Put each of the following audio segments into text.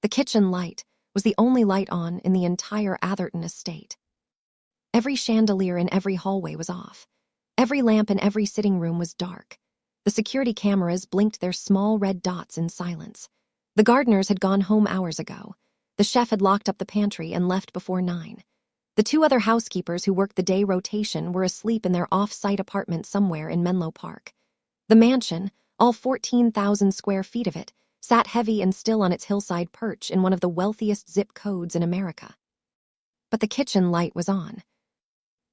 The kitchen light was the only light on in the entire Atherton estate. Every chandelier in every hallway was off. Every lamp in every sitting room was dark. The security cameras blinked their small red dots in silence. The gardeners had gone home hours ago. The chef had locked up the pantry and left before 9. The 2 other housekeepers who worked the day rotation were asleep in their off-site apartment somewhere in Menlo Park. The mansion, all 14,000 square feet of it, sat heavy and still on its hillside perch in one of the wealthiest zip codes in America. But the kitchen light was on.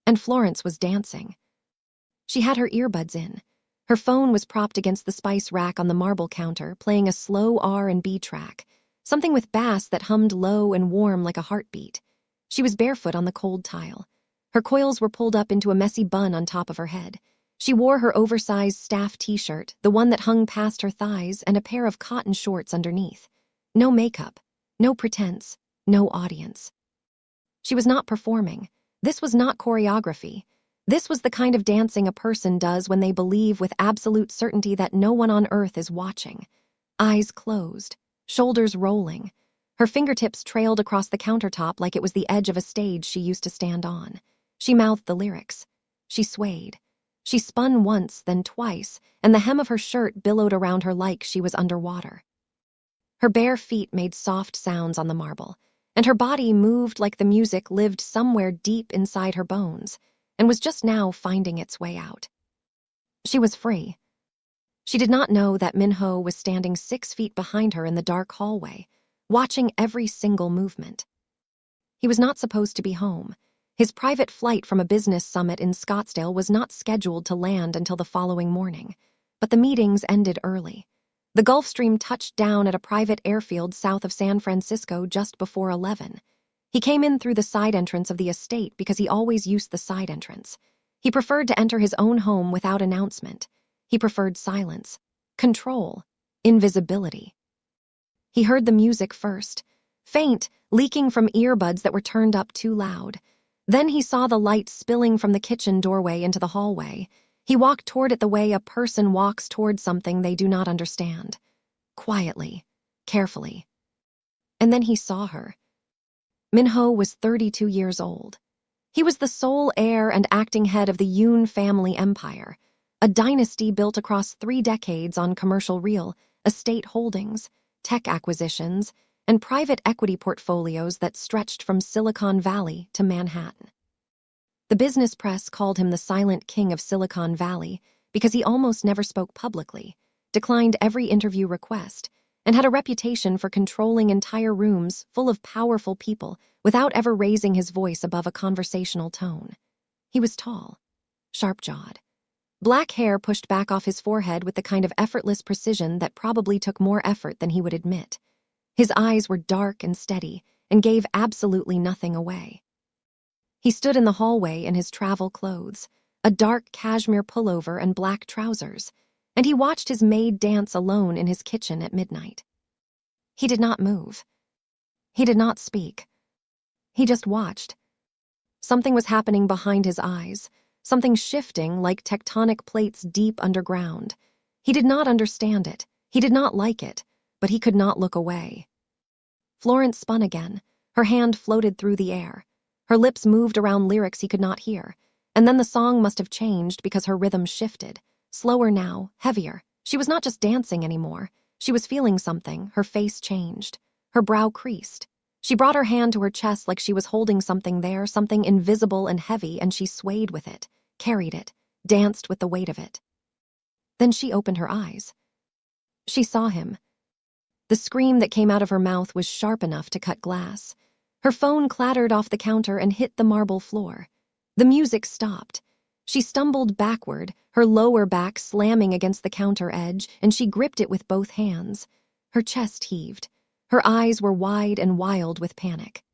And Florence was dancing. She had her earbuds in. Her phone was propped against the spice rack on the marble counter, playing a slow R&B track, something with bass that hummed low and warm like a heartbeat. She was barefoot on the cold tile. Her coils were pulled up into a messy bun on top of her head. She wore her oversized staff t-shirt, the one that hung past her thighs, and a pair of cotton shorts underneath. No makeup, no pretense, no audience. She was not performing. This was not choreography. This was the kind of dancing a person does when they believe with absolute certainty that no one on earth is watching. Eyes closed, shoulders rolling. Her fingertips trailed across the countertop like it was the edge of a stage she used to stand on. She mouthed the lyrics. She swayed. She spun once, then twice, and the hem of her shirt billowed around her like she was underwater. Her bare feet made soft sounds on the marble, and her body moved like the music lived somewhere deep inside her bones and was just now finding its way out. She was free. She did not know that Minho was standing 6 feet behind her in the dark hallway, watching every single movement. He was not supposed to be home. His private flight from a business summit in Scottsdale was not scheduled to land until the following morning, but the meetings ended early. The Gulfstream touched down at a private airfield south of San Francisco just before 11. He came in through the side entrance of the estate because he always used the side entrance. He preferred to enter his own home without announcement. He preferred silence, control, invisibility. He heard the music first, faint, leaking from earbuds that were turned up too loud. Then he saw the light spilling from the kitchen doorway into the hallway. He walked toward it the way a person walks toward something they do not understand. Quietly, carefully. And then he saw her. Minho was 32 years old. He was the sole heir and acting head of the Yoon family empire, a dynasty built across 3 decades on commercial real estate holdings, tech acquisitions, and private equity portfolios that stretched from Silicon Valley to Manhattan. The business press called him the silent king of Silicon Valley because he almost never spoke publicly, declined every interview request, and had a reputation for controlling entire rooms full of powerful people without ever raising his voice above a conversational tone. He was tall, sharp-jawed. Black hair pushed back off his forehead with the kind of effortless precision that probably took more effort than he would admit. His eyes were dark and steady and gave absolutely nothing away. He stood in the hallway in his travel clothes, a dark cashmere pullover and black trousers, and he watched his maid dance alone in his kitchen at midnight. He did not move. He did not speak. He just watched. Something was happening behind his eyes, something shifting like tectonic plates deep underground. He did not understand it. He did not like it, but he could not look away. Florence spun again. Her hand floated through the air. Her lips moved around lyrics he could not hear, and then the song must have changed because her rhythm shifted. Slower now, heavier. She was not just dancing anymore. She was feeling something. Her face changed. Her brow creased. She brought her hand to her chest like she was holding something there, something invisible and heavy, and she swayed with it, carried it, danced with the weight of it. Then she opened her eyes. She saw him. The scream that came out of her mouth was sharp enough to cut glass. Her phone clattered off the counter and hit the marble floor. The music stopped. She stumbled backward, her lower back slamming against the counter edge, and she gripped it with both hands. Her chest heaved. Her eyes were wide and wild with panic.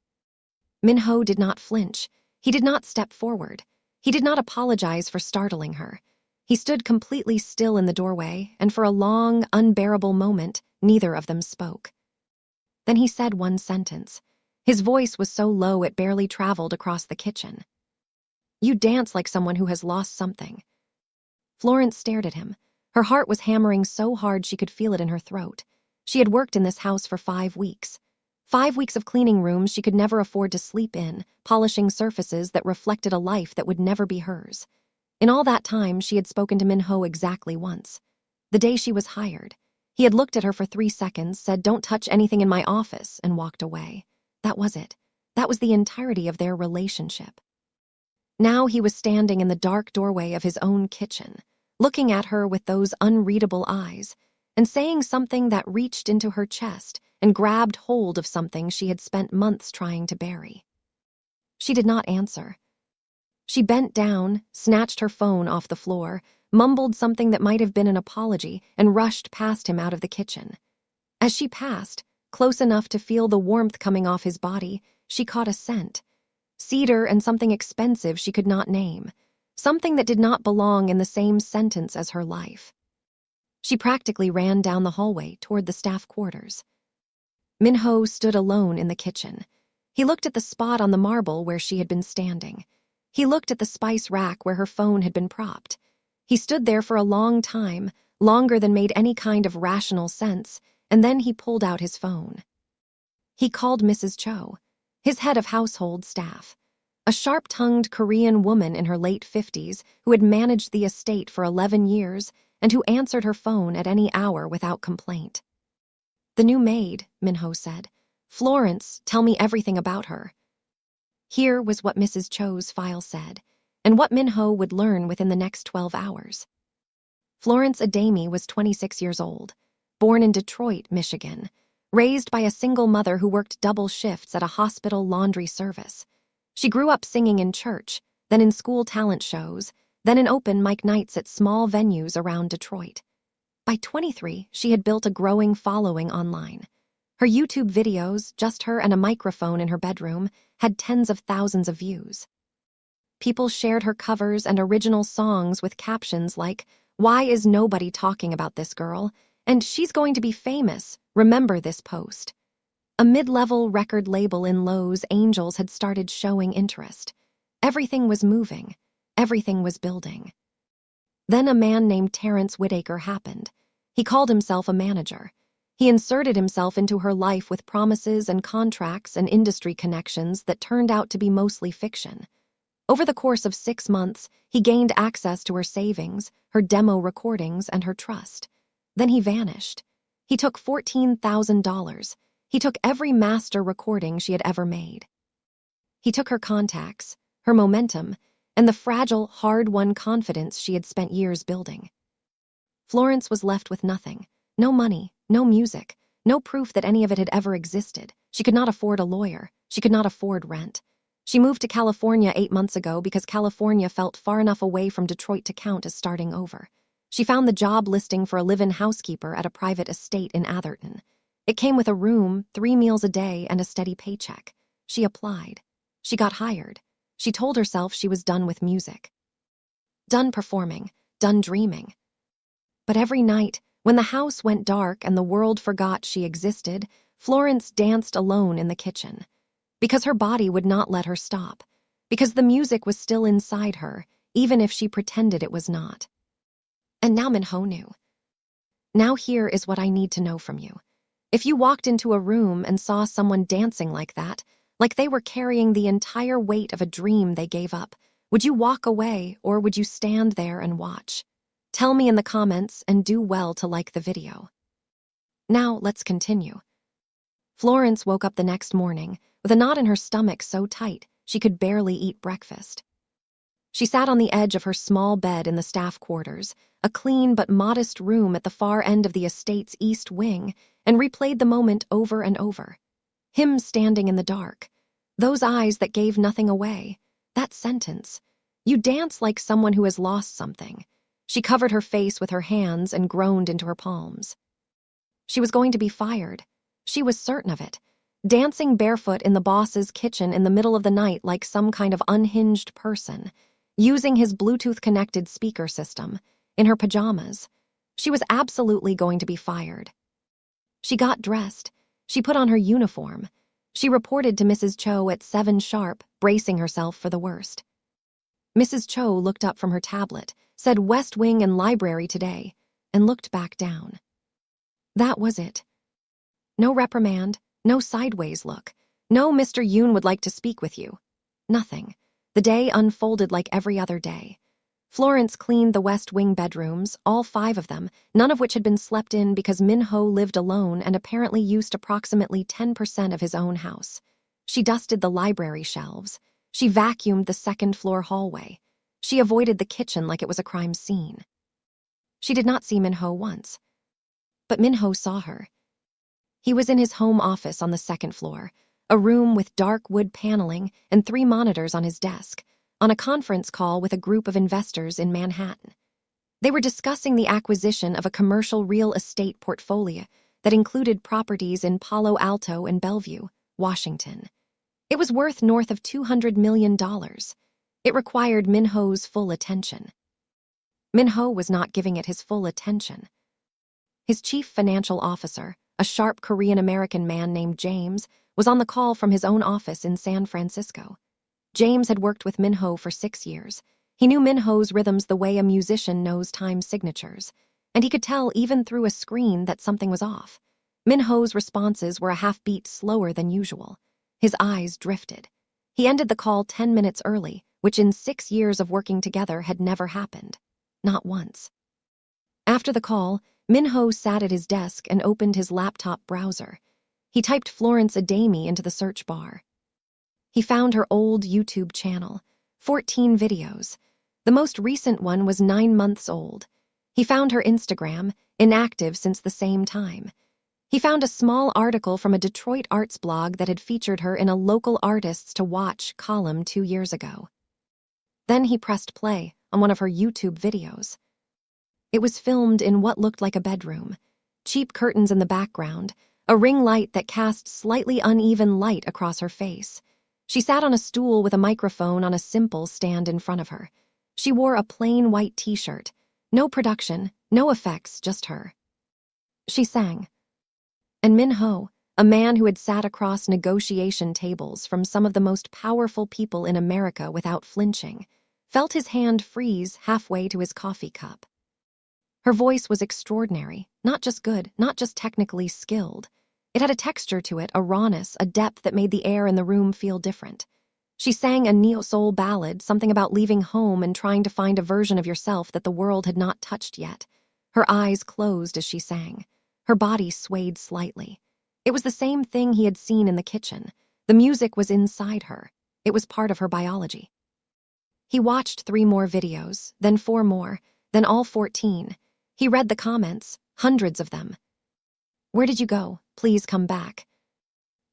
Minho did not flinch. He did not step forward. He did not apologize for startling her. He stood completely still in the doorway, and for a long, unbearable moment, neither of them spoke. Then he said one sentence. His voice was so low it barely traveled across the kitchen. "You dance like someone who has lost something." Florence stared at him. Her heart was hammering so hard she could feel it in her throat. She had worked in this house for 5 weeks. 5 weeks of cleaning rooms she could never afford to sleep in, polishing surfaces that reflected a life that would never be hers. In all that time, she had spoken to Min-ho exactly once. The day she was hired. He had looked at her for 3 seconds, said, "Don't touch anything in my office," and walked away. That was it. That was the entirety of their relationship. Now he was standing in the dark doorway of his own kitchen, looking at her with those unreadable eyes, and saying something that reached into her chest and grabbed hold of something she had spent months trying to bury. She did not answer. She bent down, snatched her phone off the floor, mumbled something that might have been an apology, and rushed past him out of the kitchen. As she passed, close enough to feel the warmth coming off his body, she caught a scent. Cedar and something expensive she could not name. Something that did not belong in the same sentence as her life. She practically ran down the hallway toward the staff quarters. Min-ho stood alone in the kitchen. He looked at the spot on the marble where she had been standing. He looked at the spice rack where her phone had been propped. He stood there for a long time, longer than made any kind of rational sense, and then he pulled out his phone. He called Mrs. Cho, his head of household staff, a sharp-tongued Korean woman in her late 50s who had managed the estate for 11 years and who answered her phone at any hour without complaint. "The new maid," Min-ho said. "Florence, tell me everything about her." Here was what Mrs. Cho's file said, and what Min-ho would learn within the next 12 hours. Florence Adami was 26 years old, born in Detroit, Michigan, raised by a single mother who worked double shifts at a hospital laundry service. She grew up singing in church, then in school talent shows, then in open mic nights at small venues around Detroit. By 23, she had built a growing following online. Her YouTube videos, just her and a microphone in her bedroom, had tens of thousands of views. People shared her covers and original songs with captions like, "Why is nobody talking about this girl?" and "She's going to be famous, remember this post." A mid-level record label in Los Angeles had started showing interest. Everything was moving. Everything was building. Then a man named Terrence Whitaker happened. He called himself a manager. He inserted himself into her life with promises and contracts and industry connections that turned out to be mostly fiction. Over the course of 6 months, he gained access to her savings, her demo recordings, and her trust. Then he vanished. He took $14,000. He took every master recording she had ever made. He took her contacts, her momentum, and the fragile, hard-won confidence she had spent years building. Florence was left with nothing. No money, no music, no proof that any of it had ever existed. She could not afford a lawyer. She could not afford rent. She moved to California 8 months ago because California felt far enough away from Detroit to count as starting over. She found the job listing for a live-in housekeeper at a private estate in Atherton. It came with a room, 3 meals a day, and a steady paycheck. She applied. She got hired. She told herself she was done with music. Done performing, done dreaming. But every night, when the house went dark and the world forgot she existed, Florence danced alone in the kitchen. Because her body would not let her stop. Because the music was still inside her, even if she pretended it was not. And now Min-ho knew. Now here is what I need to know from you. If you walked into a room and saw someone dancing like that, like they were carrying the entire weight of a dream they gave up, would you walk away or would you stand there and watch? Tell me in the comments and do well to like the video. Now let's continue. Florence woke up the next morning with a knot in her stomach so tight she could barely eat breakfast. She sat on the edge of her small bed in the staff quarters, a clean but modest room at the far end of the estate's east wing, and replayed the moment over and over. Him standing in the dark. Those eyes that gave nothing away. That sentence. You dance like someone who has lost something. She covered her face with her hands and groaned into her palms. She was going to be fired. She was certain of it. Dancing barefoot in the boss's kitchen in the middle of the night like some kind of unhinged person. Using his Bluetooth-connected speaker system. In her pajamas. She was absolutely going to be fired. She got dressed. She put on her uniform. She reported to Mrs. Cho at 7 sharp, bracing herself for the worst. Mrs. Cho looked up from her tablet, said West Wing and Library today, and looked back down. That was it. No reprimand, No sideways look. No Mr. Yoon would like to speak with you. Nothing. The day unfolded like every other day. Florence cleaned the West Wing bedrooms, all 5 of them, none of which had been slept in because Min-ho lived alone and apparently used approximately 10% of his own house. She dusted the library shelves. She vacuumed the second-floor hallway. She avoided the kitchen like it was a crime scene. She did not see Min-ho once. But Min-ho saw her. He was in his home office on the 2nd floor, a room with dark wood paneling and 3 monitors on his desk, on a conference call with a group of investors in Manhattan. They were discussing the acquisition of a commercial real estate portfolio that included properties in Palo Alto and Bellevue, Washington. It was worth north of $200 million. It required Min-ho's full attention. Min-ho was not giving it his full attention. His chief financial officer, a sharp Korean-American man named James, was on the call from his own office in San Francisco. James had worked with Min-ho for 6 years. He knew Min-ho's rhythms the way a musician knows time signatures, and he could tell even through a screen that something was off. Min-ho's responses were a half-beat slower than usual. His eyes drifted. He ended the call 10 minutes early, which in 6 years of working together had never happened. Not once. After the call, Min-ho sat at his desk and opened his laptop browser. He typed Florence Adami into the search bar. He found her old YouTube channel, 14 videos. The most recent one was 9 months old. He found her Instagram, inactive since the same time. He found a small article from a Detroit arts blog that had featured her in a local artists to watch column 2 years ago. Then he pressed play on one of her YouTube videos. It was filmed in what looked like a bedroom. Cheap curtains in the background, a ring light that cast slightly uneven light across her face. She sat on a stool with a microphone on a simple stand in front of her. She wore a plain white t-shirt. No production, no effects, just her. She sang. And Min-ho, a man who had sat across negotiation tables from some of the most powerful people in America without flinching, felt his hand freeze halfway to his coffee cup. Her voice was extraordinary, not just good, not just technically skilled. It had a texture to it, a rawness, a depth that made the air in the room feel different. She sang a neo-soul ballad, something about leaving home and trying to find a version of yourself that the world had not touched yet. Her eyes closed as she sang. Her body swayed slightly. It was the same thing he had seen in the kitchen. The music was inside her. It was part of her biology. He watched 3 more videos, then 4 more, then all 14. He read the comments, hundreds of them. Where did you go? Please come back.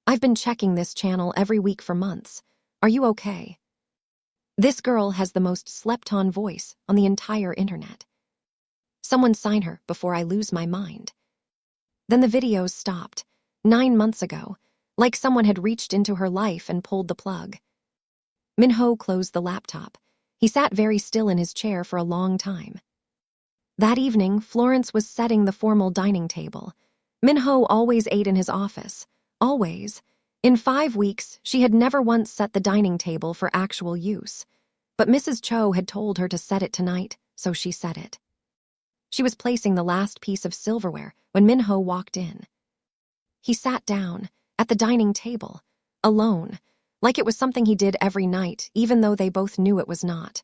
I've been checking this channel every week for months. Are you okay? This girl has the most slept-on voice on the entire internet. Someone sign her before I lose my mind. Then the videos stopped, 9 months ago, like someone had reached into her life and pulled the plug. Min-ho closed the laptop. He sat very still in his chair for a long time. That evening, Florence was setting the formal dining table. Min-ho always ate in his office. Always. In 5 weeks, she had never once set the dining table for actual use. But Mrs. Cho had told her to set it tonight, so she set it. She was placing the last piece of silverware when Min-ho walked in. He sat down, at the dining table, alone, like it was something he did every night, even though they both knew it was not.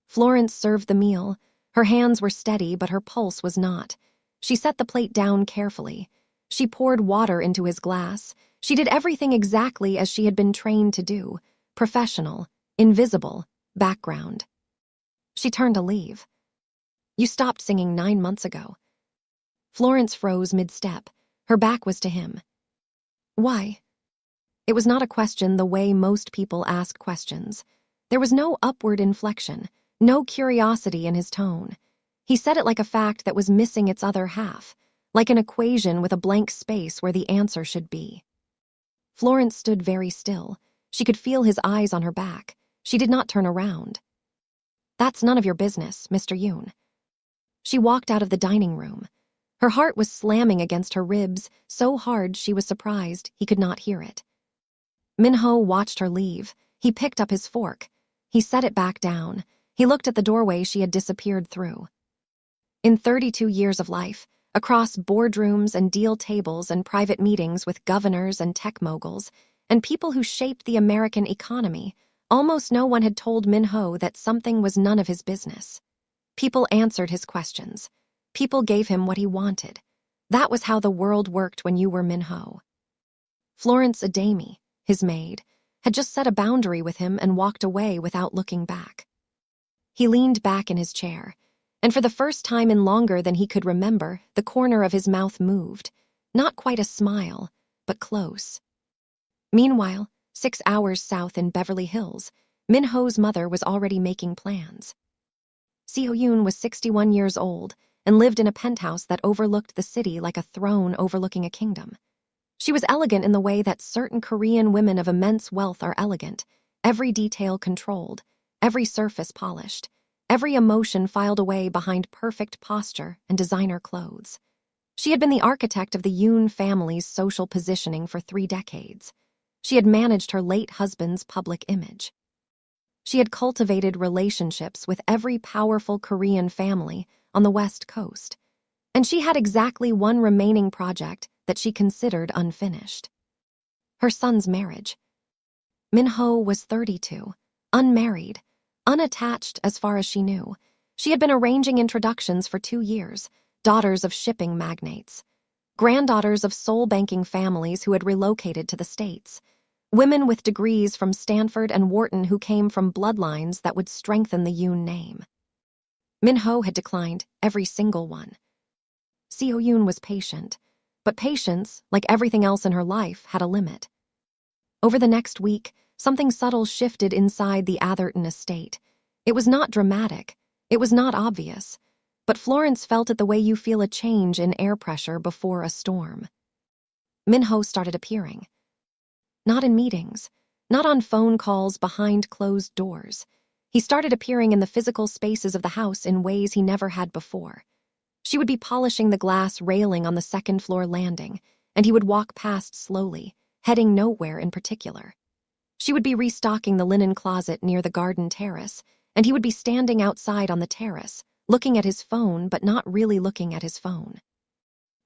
Florence served the meal. Her hands were steady, but her pulse was not. She set the plate down carefully. She poured water into his glass. She did everything exactly as she had been trained to do. Professional, invisible, background. She turned to leave. You stopped singing 9 months ago. Florence froze mid-step. Her back was to him. Why? It was not a question the way most people ask questions. There was no upward inflection, no curiosity in his tone. He said it like a fact that was missing its other half, like an equation with a blank space where the answer should be. Florence stood very still. She could feel his eyes on her back. She did not turn around. That's none of your business, Mr. Yoon. She walked out of the dining room. Her heart was slamming against her ribs so hard she was surprised he could not hear it. Min-ho watched her leave. He picked up his fork. He set it back down. He looked at the doorway she had disappeared through. In 32 years of life, across boardrooms and deal tables and private meetings with governors and tech moguls, and people who shaped the American economy, almost no one had told Min-ho that something was none of his business. People answered his questions. People gave him what he wanted. That was how the world worked when you were Min-ho. Florence Adami, his maid, had just set a boundary with him and walked away without looking back. He leaned back in his chair, and for the first time in longer than he could remember, the corner of his mouth moved. Not quite a smile, but close. Meanwhile, 6 hours south in Beverly Hills, Min-ho's mother was already making plans. Seo-yoon was 61 years old and lived in a penthouse that overlooked the city like a throne overlooking a kingdom. She was elegant in the way that certain Korean women of immense wealth are elegant, every detail controlled, every surface polished, every emotion filed away behind perfect posture and designer clothes. She had been the architect of the Yoon family's social positioning for 3 decades. She had managed her late husband's public image. She had cultivated relationships with every powerful Korean family on the West Coast, and she had exactly one remaining project that she considered unfinished: her son's marriage. Min-ho was 32, unmarried, unattached as far as she knew. She had been arranging introductions for 2 years, daughters of shipping magnates, granddaughters of soul-banking families who had relocated to the States, women with degrees from Stanford and Wharton who came from bloodlines that would strengthen the Yoon name. Min-ho had declined every single one. Seo-yoon was patient, but patience, like everything else in her life, had a limit. Over the next week, something subtle shifted inside the Atherton estate. It was not dramatic, it was not obvious, but Florence felt it the way you feel a change in air pressure before a storm. Min-ho started appearing. Not in meetings, not on phone calls behind closed doors. He started appearing in the physical spaces of the house in ways he never had before. She would be polishing the glass railing on the second-floor landing, and he would walk past slowly, heading nowhere in particular. She would be restocking the linen closet near the garden terrace, and he would be standing outside on the terrace, looking at his phone but not really looking at his phone.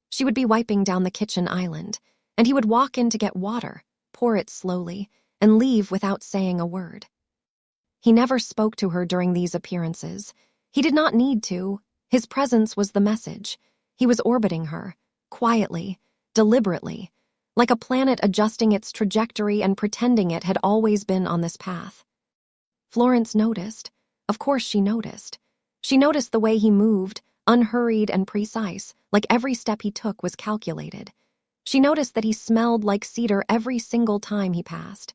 She would be wiping down the kitchen island, and he would walk in to get water, pour it slowly, and leave without saying a word. He never spoke to her during these appearances. He did not need to. His presence was the message. He was orbiting her, quietly, deliberately, like a planet adjusting its trajectory and pretending it had always been on this path. Florence noticed. Of course she noticed. She noticed the way he moved, unhurried and precise, like every step he took was calculated. She noticed that he smelled like cedar every single time he passed.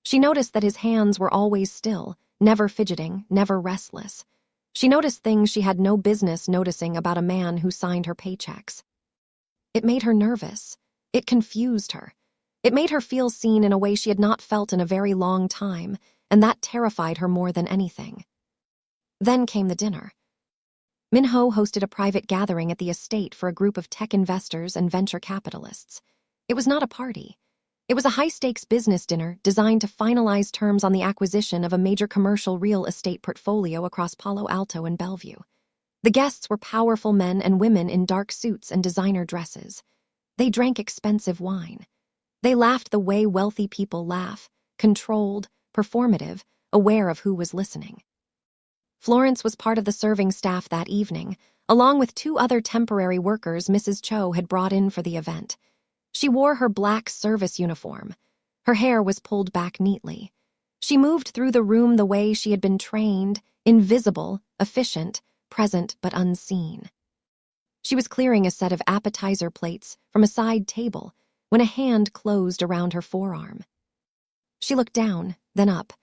She noticed that his hands were always still, never fidgeting, never restless. She noticed things she had no business noticing about a man who signed her paychecks. It made her nervous. It confused her. It made her feel seen in a way she had not felt in a very long time, and that terrified her more than anything. Then came the dinner. Min-ho hosted a private gathering at the estate for a group of tech investors and venture capitalists. It was not a party. It was a high-stakes business dinner designed to finalize terms on the acquisition of a major commercial real estate portfolio across Palo Alto and Bellevue. The guests were powerful men and women in dark suits and designer dresses. They drank expensive wine. They laughed the way wealthy people laugh, controlled, performative, aware of who was listening. Florence was part of the serving staff that evening, along with 2 other temporary workers Mrs. Cho had brought in for the event. She wore her black service uniform. Her hair was pulled back neatly. She moved through the room the way she had been trained, invisible, efficient, present but unseen. She was clearing a set of appetizer plates from a side table when a hand closed around her forearm. She looked down, then up.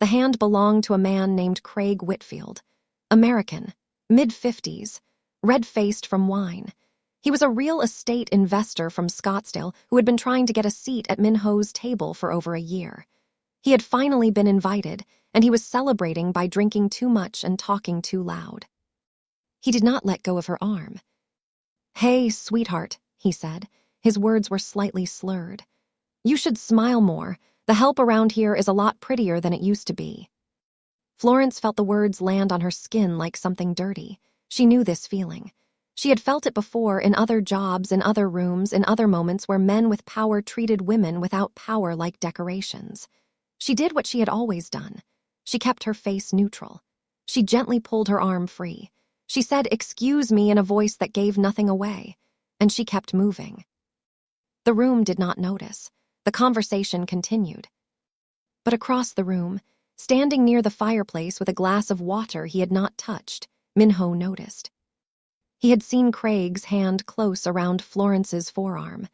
The hand belonged to a man named Craig Whitfield, American, mid-50s, red-faced from wine. He was a real estate investor from Scottsdale who had been trying to get a seat at Min-ho's table for over a year. He had finally been invited, and he was celebrating by drinking too much and talking too loud. He did not let go of her arm. "Hey, sweetheart," he said. His words were slightly slurred. "You should smile more. The help around here is a lot prettier than it used to be." Florence felt the words land on her skin like something dirty. She knew this feeling. She had felt it before in other jobs, in other rooms, in other moments where men with power treated women without power like decorations. She did what she had always done. She kept her face neutral. She gently pulled her arm free. She said, "Excuse me," in a voice that gave nothing away, and she kept moving. The room did not notice. The conversation continued. But across the room, standing near the fireplace with a glass of water he had not touched, Minho noticed. He had seen Craig's hand close around Florence's forearm.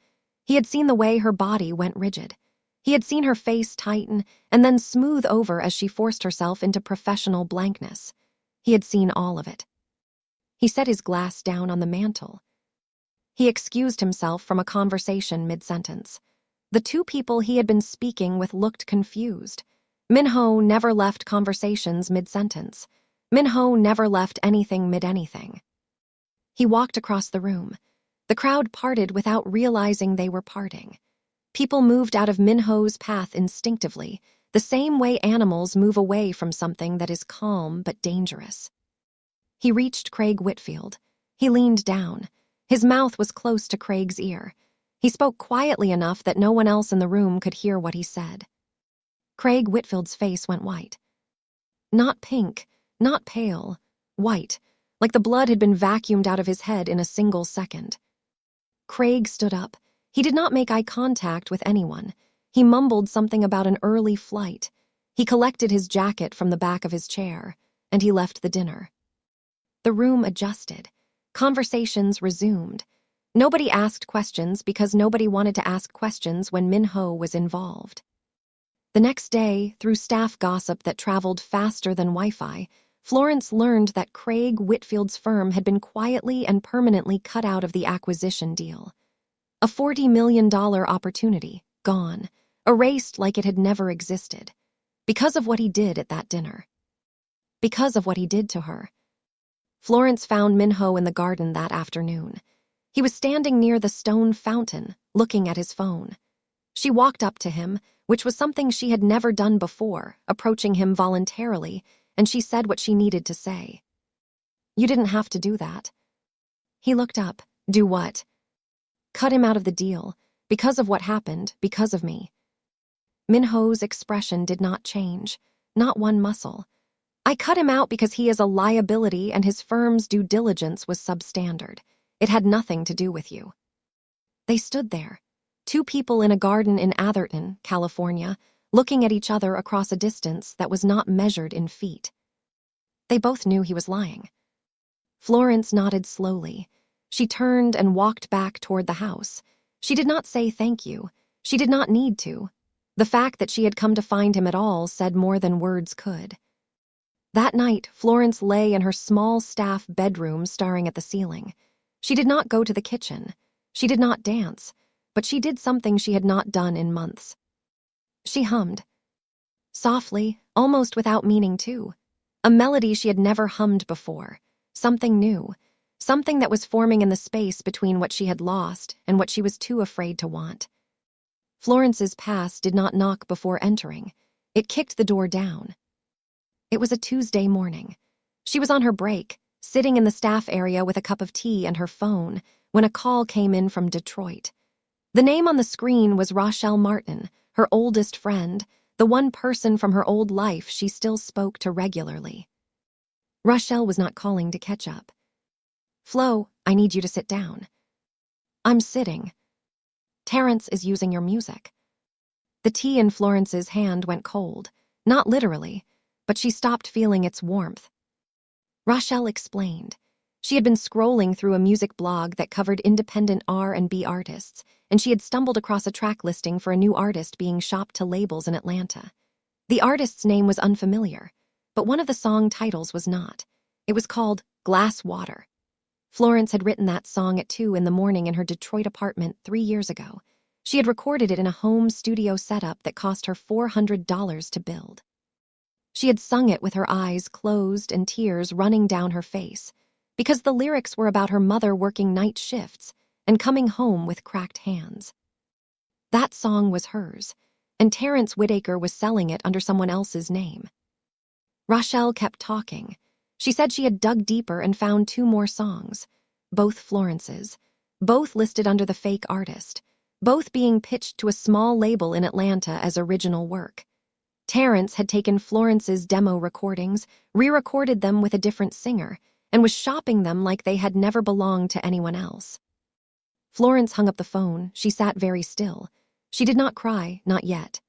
He had seen the way her body went rigid. He had seen her face tighten and then smooth over as she forced herself into professional blankness. He had seen all of it. He set his glass down on the mantel. He excused himself from a conversation mid-sentence. The two people he had been speaking with looked confused. Minho never left conversations mid-sentence. Minho never left anything mid-anything. He walked across the room. The crowd parted without realizing they were parting. People moved out of Minho's path instinctively, the same way animals move away from something that is calm but dangerous. He reached Craig Whitfield. He leaned down. His mouth was close to Craig's ear. He spoke quietly enough that no one else in the room could hear what he said. Craig Whitfield's face went white. Not pink, not pale, white, like the blood had been vacuumed out of his head in a single second. Craig stood up. He did not make eye contact with anyone. He mumbled something about an early flight. He collected his jacket from the back of his chair, and he left the dinner. The room adjusted. Conversations resumed. Nobody asked questions because nobody wanted to ask questions when Minho was involved. The next day, through staff gossip that traveled faster than Wi-Fi, Florence learned that Craig Whitfield's firm had been quietly and permanently cut out of the acquisition deal. A $40 million opportunity, gone, erased like it had never existed, because of what he did at that dinner. Because of what he did to her. Florence found Minho in the garden that afternoon. He was standing near the stone fountain, looking at his phone. She walked up to him, which was something she had never done before, approaching him voluntarily, and she said what she needed to say. "You didn't have to do that." He looked up. "Do what?" "Cut him out of the deal. Because of what happened, because of me." Minho's expression did not change, not one muscle. "I cut him out because he is a liability and his firm's due diligence was substandard. It had nothing to do with you." They stood there, two people in a garden in Atherton, California, looking at each other across a distance that was not measured in feet. They both knew he was lying. Florence nodded slowly. She turned and walked back toward the house. She did not say thank you. She did not need to. The fact that she had come to find him at all said more than words could. That night, Florence lay in her small staff bedroom staring at the ceiling. She did not go to the kitchen. She did not dance, but she did something she had not done in months. She hummed. Softly, almost without meaning to. A melody she had never hummed before. Something new. Something that was forming in the space between what she had lost and what she was too afraid to want. Florence's pass did not knock before entering. It kicked the door down. It was a Tuesday morning. She was on her break, sitting in the staff area with a cup of tea and her phone, when a call came in from Detroit. The name on the screen was Rochelle Martin, her oldest friend, the one person from her old life she still spoke to regularly. Rochelle was not calling to catch up. "Flo, I need you to sit down." "I'm sitting." "Terrence is using your music." The tea in Florence's hand went cold, not literally, but she stopped feeling its warmth. Rochelle explained. She had been scrolling through a music blog that covered independent R&B artists, and she had stumbled across a track listing for a new artist being shopped to labels in Atlanta. The artist's name was unfamiliar, but one of the song titles was not. It was called Glass Water. Florence had written that song at 2 a.m. in her Detroit apartment 3 years ago. She had recorded it in a home studio setup that cost her $400 to build. She had sung it with her eyes closed and tears running down her face, because the lyrics were about her mother working night shifts and coming home with cracked hands. That song was hers, and Terrence Whitaker was selling it under someone else's name. Rochelle kept talking. She said she had dug deeper and found 2 more songs. both Florence's, both listed under the fake artist, both being pitched to a small label in Atlanta as original work. Terrence had taken Florence's demo recordings, re-recorded them with a different singer, and was shopping them like they had never belonged to anyone else. Florence hung up the phone. She sat very still. She did not cry, not yet.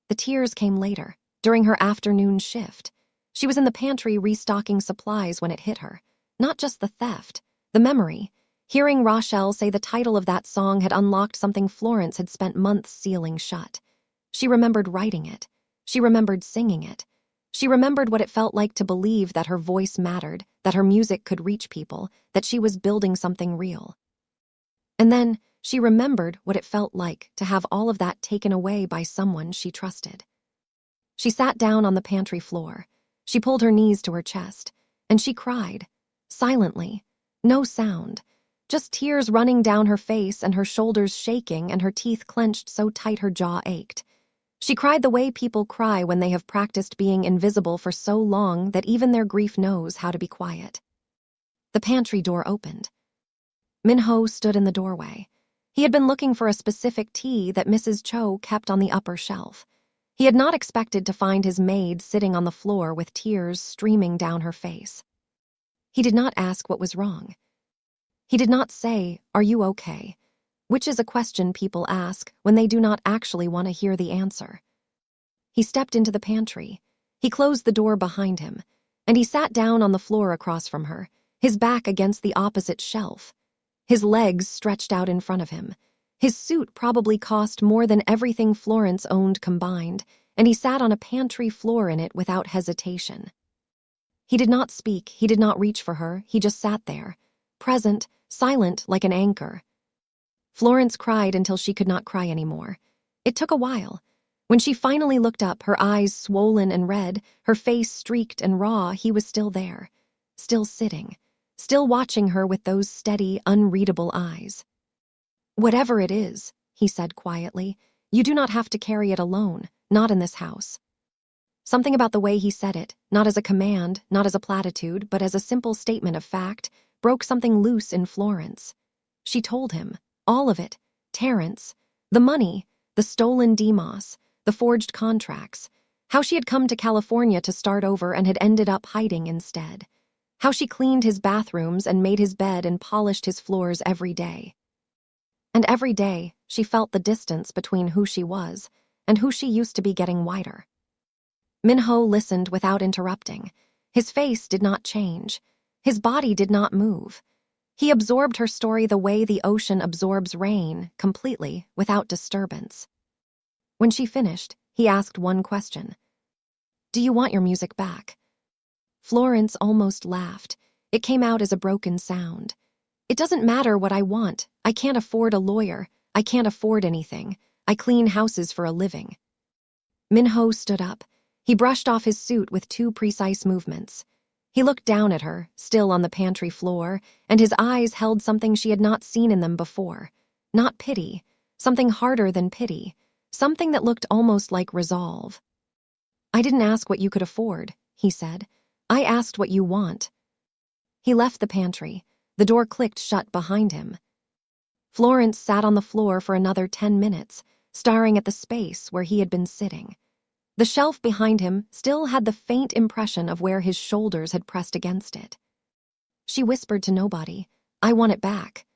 The tears came later, during her afternoon shift. She was in the pantry restocking supplies when it hit her. Not just the theft, the memory. Hearing Rochelle say the title of that song had unlocked something Florence had spent months sealing shut. She remembered writing it. She remembered singing it. She remembered what it felt like to believe that her voice mattered, that her music could reach people, that she was building something real. And then she remembered what it felt like to have all of that taken away by someone she trusted. She sat down on the pantry floor. She pulled her knees to her chest, and she cried, silently, no sound, just tears running down her face and her shoulders shaking and her teeth clenched so tight her jaw ached. She cried the way people cry when they have practiced being invisible for so long that even their grief knows how to be quiet. The pantry door opened. Minho stood in the doorway. He had been looking for a specific tea that Mrs. Cho kept on the upper shelf. He had not expected to find his maid sitting on the floor with tears streaming down her face. He did not ask what was wrong. He did not say, "Are you okay?" which is a question people ask when they do not actually want to hear the answer. He stepped into the pantry. He closed the door behind him, and he sat down on the floor across from her, his back against the opposite shelf. His legs stretched out in front of him. His suit probably cost more than everything Florence owned combined, and he sat on a pantry floor in it without hesitation. He did not speak, he did not reach for her, he just sat there, present, silent like an anchor. Florence cried until she could not cry anymore. It took a while. When she finally looked up, her eyes swollen and red, her face streaked and raw, he was still there, still sitting, still watching her with those steady, unreadable eyes. "Whatever it is," he said quietly, "you do not have to carry it alone, not in this house." Something about the way he said it, not as a command, not as a platitude, but as a simple statement of fact, broke something loose in Florence. She told him, all of it, Terrence, the money, the stolen Demos, the forged contracts, how she had come to California to start over and had ended up hiding instead, how she cleaned his bathrooms and made his bed and polished his floors every day. And every day, she felt the distance between who she was and who she used to be getting wider. Minho listened without interrupting. His face did not change. His body did not move. He absorbed her story the way the ocean absorbs rain, completely, without disturbance. When she finished, he asked one question. "Do you want your music back?" Florence almost laughed. It came out as a broken sound. "It doesn't matter what I want. I can't afford a lawyer. I can't afford anything. I clean houses for a living." Minho stood up. He brushed off his suit with two precise movements. He looked down at her, still on the pantry floor, and his eyes held something she had not seen in them before. Not pity, something harder than pity, something that looked almost like resolve. "I didn't ask what you could afford," he said. "I asked what you want." He left the pantry. The door clicked shut behind him. Florence sat on the floor for another 10 minutes, staring at the space where he had been sitting. The shelf behind him still had the faint impression of where his shoulders had pressed against it. She whispered to nobody, "I want it back."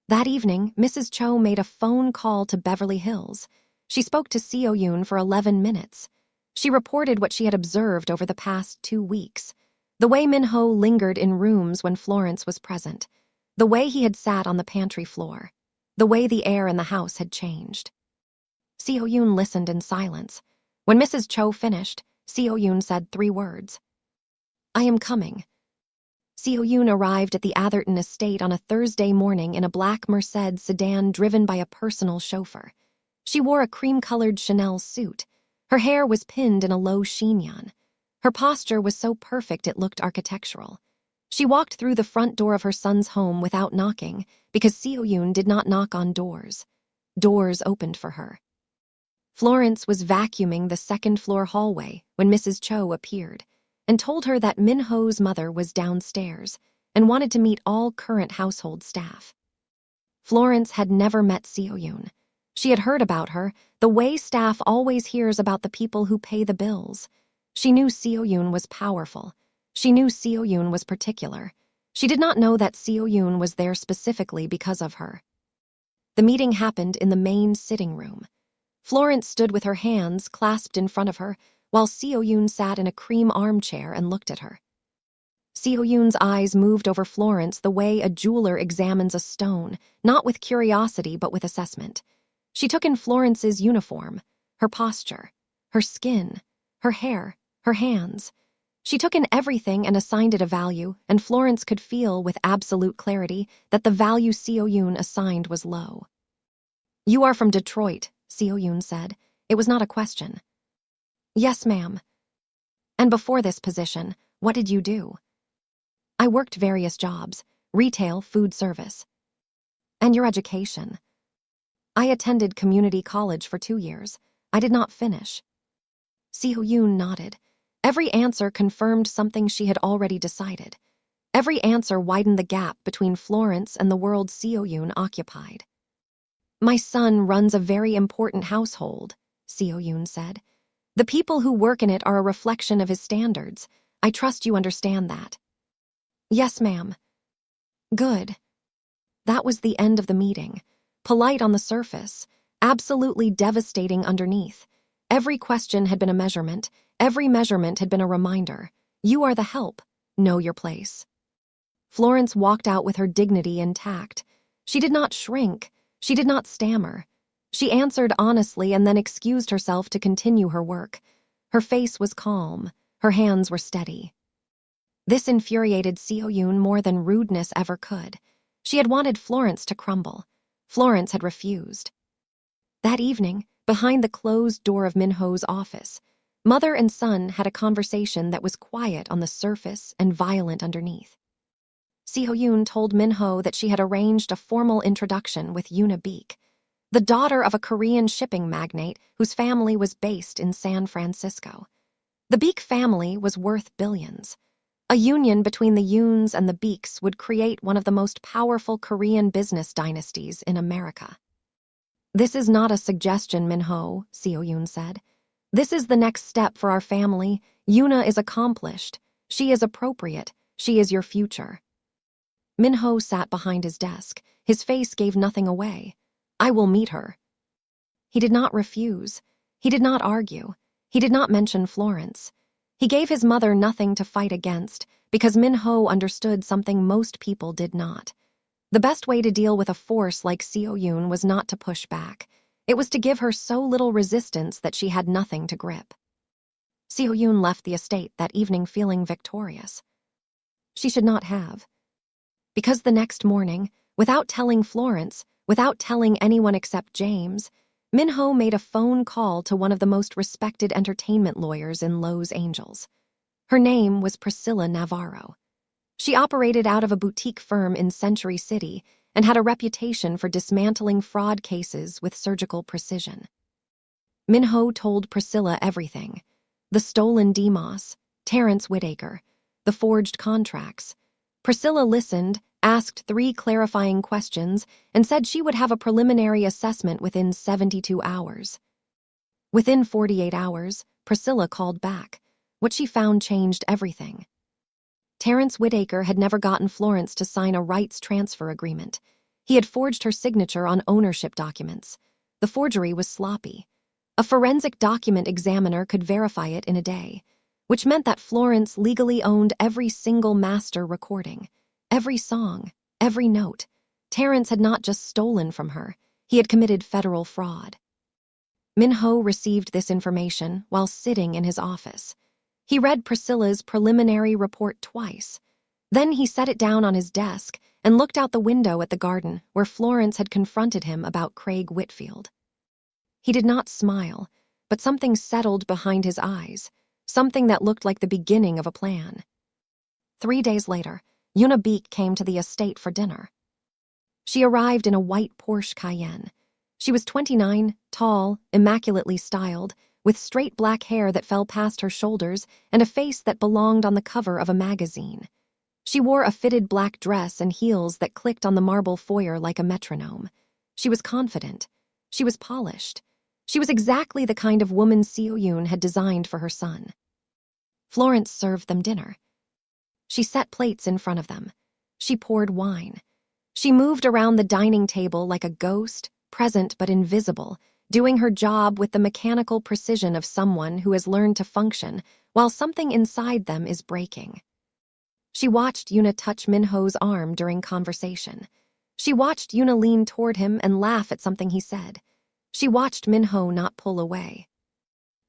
That evening, Mrs. Cho made a phone call to Beverly Hills. She spoke to Seo Yoon for 11 minutes. She reported what she had observed over the past 2 weeks. The way Minho lingered in rooms when Florence was present. The way he had sat on the pantry floor. The way the air in the house had changed. Seo Yoon listened in silence. When Mrs. Cho finished, Seo Yoon said 3 words. "I am coming." Seo Yoon arrived at the Atherton estate on a Thursday morning in a black Mercedes sedan driven by a personal chauffeur. She wore a cream-colored Chanel suit. Her hair was pinned in a low chignon. Her posture was so perfect it looked architectural. She walked through the front door of her son's home without knocking because Seo Yoon did not knock on doors. Doors opened for her. Florence was vacuuming the second-floor hallway when Mrs. Cho appeared and told her that Minho's mother was downstairs, and wanted to meet all current household staff. Florence had never met Seo-yoon. She had heard about her, the way staff always hears about the people who pay the bills. She knew Seo-yoon was powerful. She knew Seo-yoon was particular. She did not know that Seo-yoon was there specifically because of her. The meeting happened in the main sitting room. Florence stood with her hands clasped in front of her, while Seo-yoon sat in a cream armchair and looked at her. Seo-yoon's eyes moved over Florence the way a jeweler examines a stone, not with curiosity but with assessment. She took in Florence's uniform, her posture, her skin, her hair, her hands. She took in everything and assigned it a value, and Florence could feel with absolute clarity that the value Seo-yoon assigned was low. "You are from Detroit," Seo-yoon said. It was not a question. "Yes, ma'am." "And before this position, what did you do?" "I worked various jobs, retail, food service." "And your education?" "I attended community college for 2 years. I did not finish." Seo-yoon nodded. Every answer confirmed something she had already decided. Every answer widened the gap between Florence and the world Seo-yoon occupied. "My son runs a very important household," Seo-yoon said. "The people who work in it are a reflection of his standards. I trust you understand that." "Yes, ma'am." "Good." That was the end of the meeting. Polite on the surface, absolutely devastating underneath. Every question had been a measurement. Every measurement had been a reminder. You are the help. Know your place. Florence walked out with her dignity intact. She did not shrink. She did not stammer. She answered honestly and then excused herself to continue her work. Her face was calm. Her hands were steady. This infuriated Seo-yoon more than rudeness ever could. She had wanted Florence to crumble. Florence had refused. That evening, behind the closed door of Minho's office, mother and son had a conversation that was quiet on the surface and violent underneath. Seo-yoon told Minho that she had arranged a formal introduction with Yoona Beek, the daughter of a Korean shipping magnate whose family was based in San Francisco. The Beek family was worth billions. A union between the Yoons and the Beeks would create one of the most powerful Korean business dynasties in America. "This is not a suggestion, Minho," Seo-yoon said. "This is the next step for our family. Yoona is accomplished. She is appropriate. She is your future." Minho sat behind his desk. His face gave nothing away. "I will meet her." He did not refuse. He did not argue. He did not mention Florence. He gave his mother nothing to fight against because Minho understood something most people did not. The best way to deal with a force like Seo-yoon was not to push back. It was to give her so little resistance that she had nothing to grip. Seo-yoon left the estate that evening feeling victorious. She should not have. Because the next morning, without telling Florence, without telling anyone except James, Minho made a phone call to one of the most respected entertainment lawyers in Los Angeles. Her name was Priscilla Navarro. She operated out of a boutique firm in Century City and had a reputation for dismantling fraud cases with surgical precision. Minho told Priscilla everything: the stolen Demos, Terrence Whitaker, the forged contracts. Priscilla listened, asked 3 clarifying questions, and said she would have a preliminary assessment within 72 hours. Within 48 hours, Priscilla called back. What she found changed everything. Terrence Whitaker had never gotten Florence to sign a rights transfer agreement. He had forged her signature on ownership documents. The forgery was sloppy. A forensic document examiner could verify it in a day, which meant that Florence legally owned every single master recording, every song, every note. Terrence had not just stolen from her, he had committed federal fraud. Minho received this information while sitting in his office. He read Priscilla's preliminary report twice. Then he set it down on his desk and looked out the window at the garden where Florence had confronted him about Craig Whitfield. He did not smile, but something settled behind his eyes, something that looked like the beginning of a plan. 3 days later, Yoona Beek came to the estate for dinner. She arrived in a white Porsche Cayenne. She was 29, tall, immaculately styled, with straight black hair that fell past her shoulders and a face that belonged on the cover of a magazine. She wore a fitted black dress and heels that clicked on the marble foyer like a metronome. She was confident. She was polished. She was exactly the kind of woman Seo Yoon had designed for her son. Florence served them dinner. She set plates in front of them. She poured wine. She moved around the dining table like a ghost, present but invisible, doing her job with the mechanical precision of someone who has learned to function while something inside them is breaking. She watched Yoona touch Minho's arm during conversation. She watched Yoona lean toward him and laugh at something he said. She watched Minho not pull away.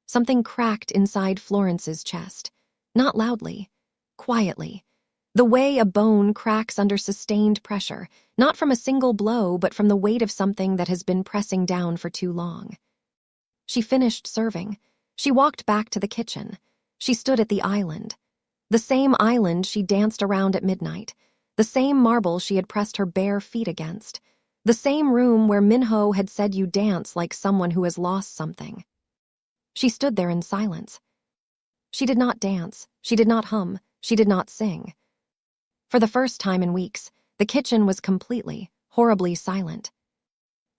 Something cracked inside Florence's chest. Not loudly, quietly. The way a bone cracks under sustained pressure, not from a single blow but from the weight of something that has been pressing down for too long. She finished serving. She walked back to the kitchen. She stood at the island. The same island she danced around at midnight. The same marble she had pressed her bare feet against. The same room where Minho had said you dance like someone who has lost something. She stood there in silence. She did not dance. She did not hum. She did not sing. For the first time in weeks, the kitchen was completely, horribly silent.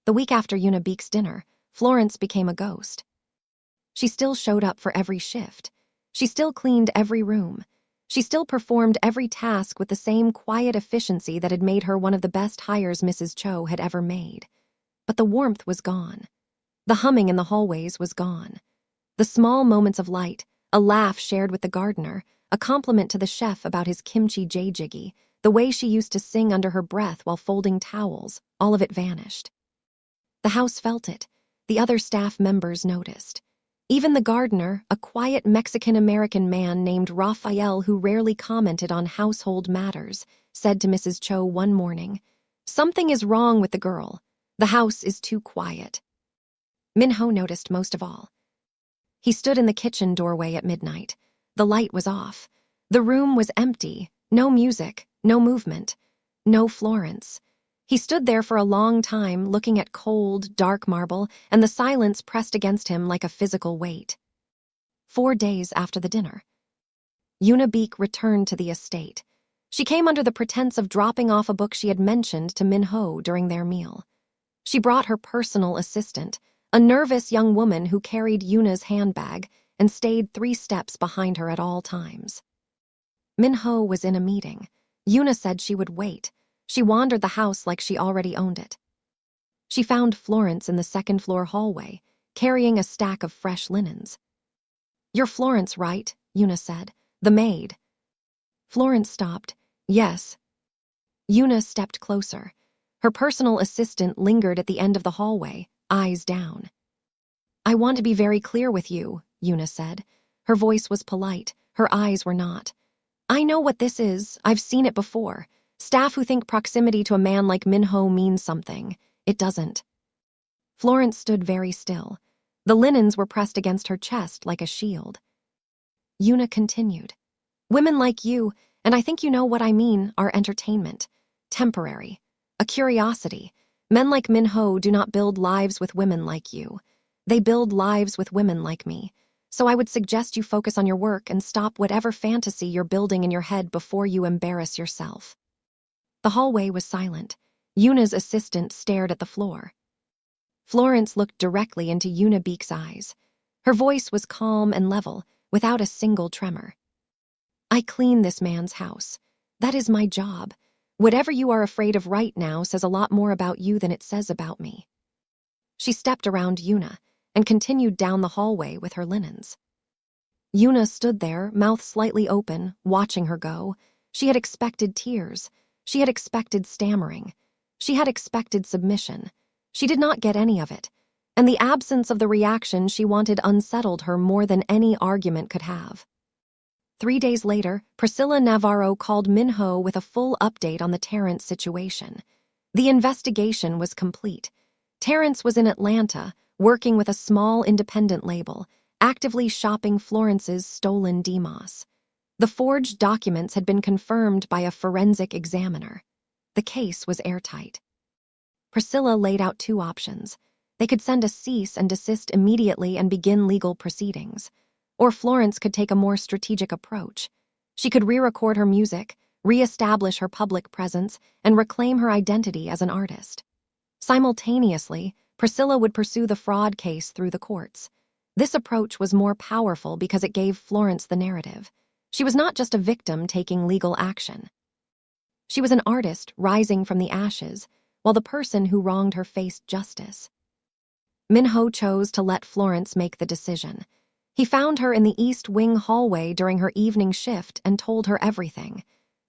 The week after Yoona Beek's dinner, Florence became a ghost. She still showed up for every shift. She still cleaned every room. She still performed every task with the same quiet efficiency that had made her one of the best hires Mrs. Cho had ever made. But the warmth was gone. The humming in the hallways was gone. The small moments of light, a laugh shared with the gardener, a compliment to the chef about his kimchi jjiggy, the way she used to sing under her breath while folding towels, all of it vanished. The house felt it. The other staff members noticed. Even the gardener, a quiet Mexican-American man named Raphael who rarely commented on household matters, said to Mrs. Cho one morning, "Something is wrong with the girl. The house is too quiet." Minho noticed most of all. He stood in the kitchen doorway at midnight. The light was off. The room was empty. No music, no movement, no Florence. He stood there for a long time, looking at cold, dark marble, and the silence pressed against him like a physical weight. 4 days after the dinner, Yoona Beek returned to the estate. She came under the pretense of dropping off a book she had mentioned to Minho during their meal. She brought her personal assistant, a nervous young woman who carried Yoona's handbag and stayed 3 steps behind her at all times. Minho was in a meeting. Yoona said she would wait. She wandered the house like she already owned it. She found Florence in the second-floor hallway, carrying a stack of fresh linens. "You're Florence, right?" Yoona said. "The maid." Florence stopped. "Yes." Yoona stepped closer. Her personal assistant lingered at the end of the hallway, eyes down. "I want to be very clear with you," Yoona said. Her voice was polite. Her eyes were not. "I know what this is. I've seen it before. Staff who think proximity to a man like Minho means something. It doesn't." Florence stood very still. The linens were pressed against her chest like a shield. Yoona continued. "Women like you, and I think you know what I mean, are entertainment. Temporary. A curiosity. Men like Minho do not build lives with women like you. They build lives with women like me. So I would suggest you focus on your work and stop whatever fantasy you're building in your head before you embarrass yourself." The hallway was silent. Yoona's assistant stared at the floor. Florence looked directly into Yoona Beek's eyes. Her voice was calm and level, without a single tremor. "I clean this man's house. That is my job. Whatever you are afraid of right now says a lot more about you than it says about me." She stepped around Yoona and continued down the hallway with her linens. Yoona stood there, mouth slightly open, watching her go. She had expected tears. She had expected stammering. She had expected submission. She did not get any of it, and the absence of the reaction she wanted unsettled her more than any argument could have. 3 days later, Priscilla Navarro called Minho with a full update on the Terrence situation. The investigation was complete. Terrence was in Atlanta, working with a small independent label, actively shopping Florence's stolen DMOS. The forged documents had been confirmed by a forensic examiner. The case was airtight. Priscilla laid out 2 options. They could send a cease and desist immediately and begin legal proceedings. Or Florence could take a more strategic approach. She could re-record her music, re-establish her public presence, and reclaim her identity as an artist. Simultaneously, Priscilla would pursue the fraud case through the courts. This approach was more powerful because it gave Florence the narrative. She was not just a victim taking legal action. She was an artist rising from the ashes, while the person who wronged her faced justice. Minho chose to let Florence make the decision. He found her in the East Wing hallway during her evening shift and told her everything.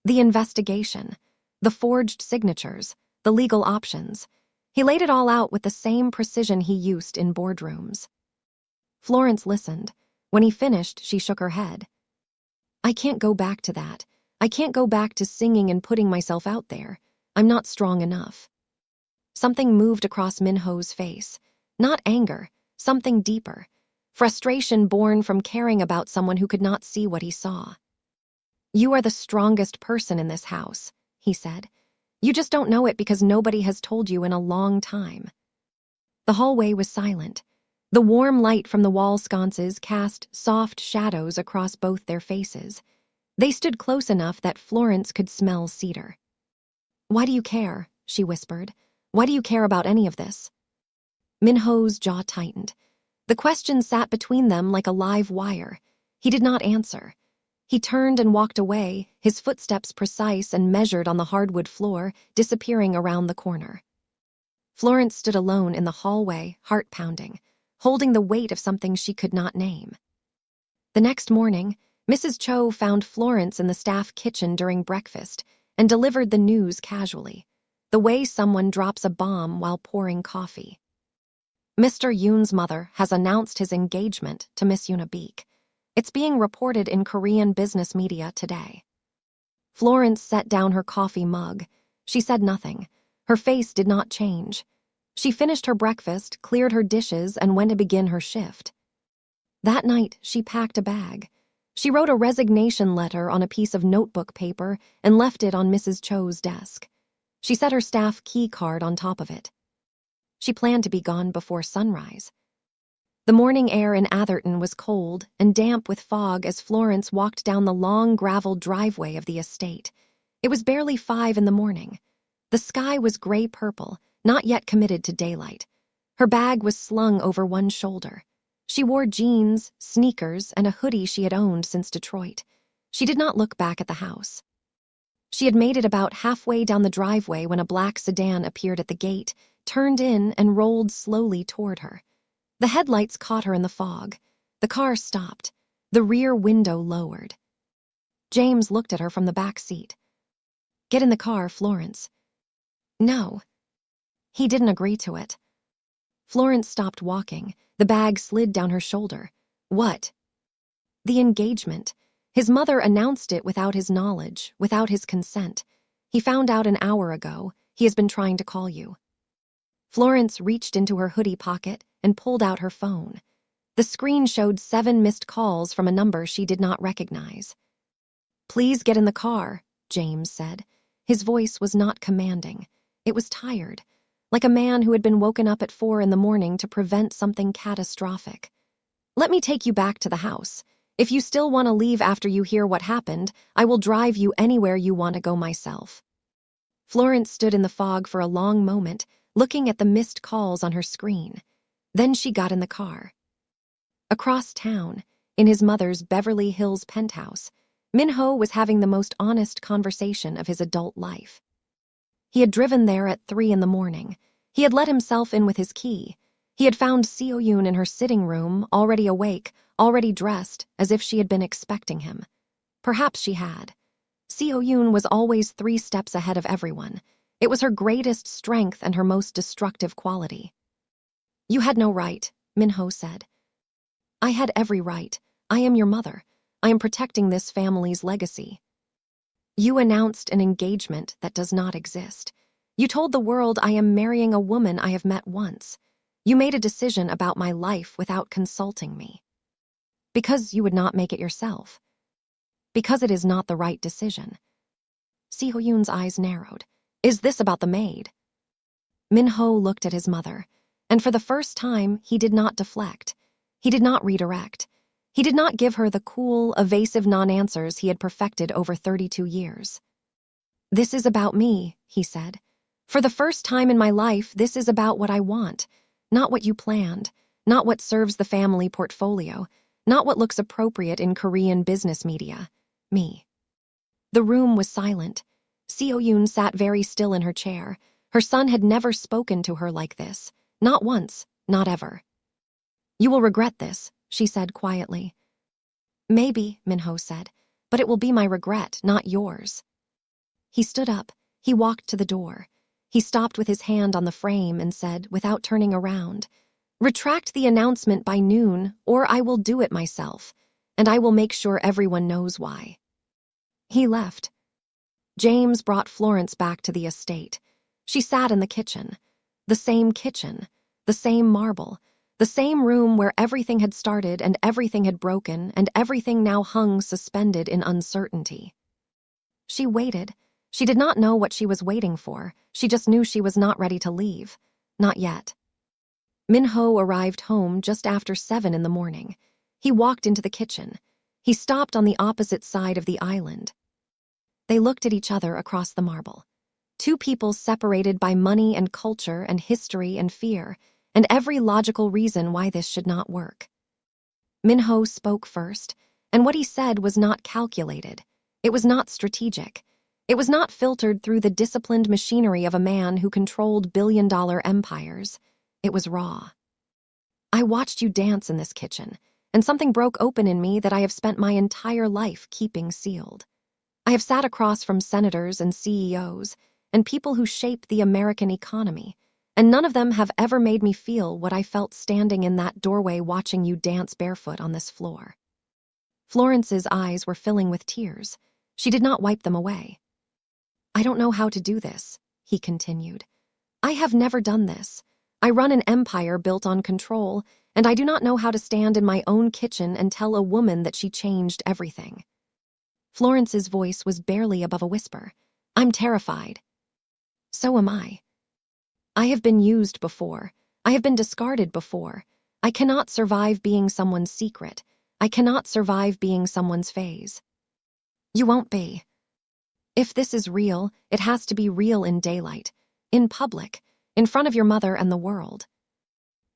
The investigation, the forged signatures, the legal options. He laid it all out with the same precision he used in boardrooms. Florence listened. When he finished, she shook her head. I can't go back to that. I can't go back to singing and putting myself out there. I'm not strong enough. Something moved across Minho's face. Not anger, something deeper. Frustration born from caring about someone who could not see what he saw. You are the strongest person in this house, he said. You just don't know it because nobody has told you in a long time. The hallway was silent. The warm light from the wall sconces cast soft shadows across both their faces. They stood close enough that Florence could smell cedar. Why do you care? She whispered. Why do you care about any of this? Minho's jaw tightened. The question sat between them like a live wire. He did not answer. He turned and walked away, his footsteps precise and measured on the hardwood floor, disappearing around the corner. Florence stood alone in the hallway, heart pounding, holding the weight of something she could not name. The next morning, Mrs. Cho found Florence in the staff kitchen during breakfast and delivered the news casually, the way someone drops a bomb while pouring coffee. Mr. Yoon's mother has announced his engagement to Miss Unibeek. It's being reported in Korean business media today. Florence set down her coffee mug. She said nothing. Her face did not change. She finished her breakfast, cleared her dishes, and went to begin her shift. That night, she packed a bag. She wrote a resignation letter on a piece of notebook paper and left it on Mrs. Cho's desk. She set her staff key card on top of it. She planned to be gone before sunrise. The morning air in Atherton was cold and damp with fog as Florence walked down the long graveled driveway of the estate. It was barely 5 a.m. The sky was gray-purple, not yet committed to daylight. Her bag was slung over one shoulder. She wore jeans, sneakers, and a hoodie she had owned since Detroit. She did not look back at the house. She had made it about halfway down the driveway when a black sedan appeared at the gate, turned in, and rolled slowly toward her. The headlights caught her in the fog. The car stopped. The rear window lowered. James looked at her from the back seat. Get in the car, Florence. No. He didn't agree to it. Florence stopped walking. The bag slid down her shoulder. What? The engagement. His mother announced it without his knowledge, without his consent. He found out an hour ago. He has been trying to call you. Florence reached into her hoodie pocket and pulled out her phone. The screen showed 7 missed calls from a number she did not recognize. Please get in the car, James said. His voice was not commanding. It was tired, like a man who had been woken up at 4 a.m. to prevent something catastrophic. Let me take you back to the house. If you still want to leave after you hear what happened, I will drive you anywhere you want to go myself. Florence stood in the fog for a long moment, looking at the missed calls on her screen. Then she got in the car. Across town, in his mother's Beverly Hills penthouse, Minho was having the most honest conversation of his adult life. He had driven there at 3 a.m. He had let himself in with his key. He had found Seo Yoon in her sitting room, already awake, already dressed, as if she had been expecting him. Perhaps she had. Seo Yoon was always 3 steps ahead of everyone. It was her greatest strength and her most destructive quality. You had no right, Minho said. I had every right. I am your mother. I am protecting this family's legacy. You announced an engagement that does not exist. You told the world I am marrying a woman I have met once. You made a decision about my life without consulting me. Because you would not make it yourself. Because it is not the right decision. Seo Yoon's eyes narrowed. Is this about the maid? Minho looked at his mother, and for the first time, he did not deflect. He did not redirect. He did not give her the cool, evasive non-answers he had perfected over 32 years. "This is about me," he said. "For the first time in my life, this is about what I want, not what you planned, not what serves the family portfolio, not what looks appropriate in Korean business media. Me." The room was silent. Seo-yoon sat very still in her chair. Her son had never spoken to her like this. Not once, not ever. "You will regret this," she said quietly. "Maybe," Minho said, "but it will be my regret, not yours." He stood up. He walked to the door. He stopped with his hand on the frame and said, without turning around, "Retract the announcement by noon, or I will do it myself, and I will make sure everyone knows why." He left. James brought Florence back to the estate. She sat in the kitchen. The same marble, the same room where everything had started and everything had broken and everything now hung suspended in uncertainty. She waited. She did not know what she was waiting for. She just knew she was not ready to leave. Not yet. Minho arrived home just after 7 in the morning. He walked into the kitchen. He stopped on the opposite side of the island. They looked at each other across the marble. Two people separated by money and culture and history and fear, and every logical reason why this should not work. Minho spoke first, and what he said was not calculated. It was not strategic. It was not filtered through the disciplined machinery of a man who controlled billion-dollar empires. It was raw. "I watched you dance in this kitchen, and something broke open in me that I have spent my entire life keeping sealed. I have sat across from senators and CEOs and people who shape the American economy, and none of them have ever made me feel what I felt standing in that doorway watching you dance barefoot on this floor." Florence's eyes were filling with tears. She did not wipe them away. "I don't know how to do this," he continued. "I have never done this. I run an empire built on control, and I do not know how to stand in my own kitchen and tell a woman that she changed everything." Florence's voice was barely above a whisper. "I'm terrified." "So am I. I have been used before. I have been discarded before. I cannot survive being someone's secret. I cannot survive being someone's phase." "You won't be. If this is real, it has to be real in daylight, in public, in front of your mother and the world."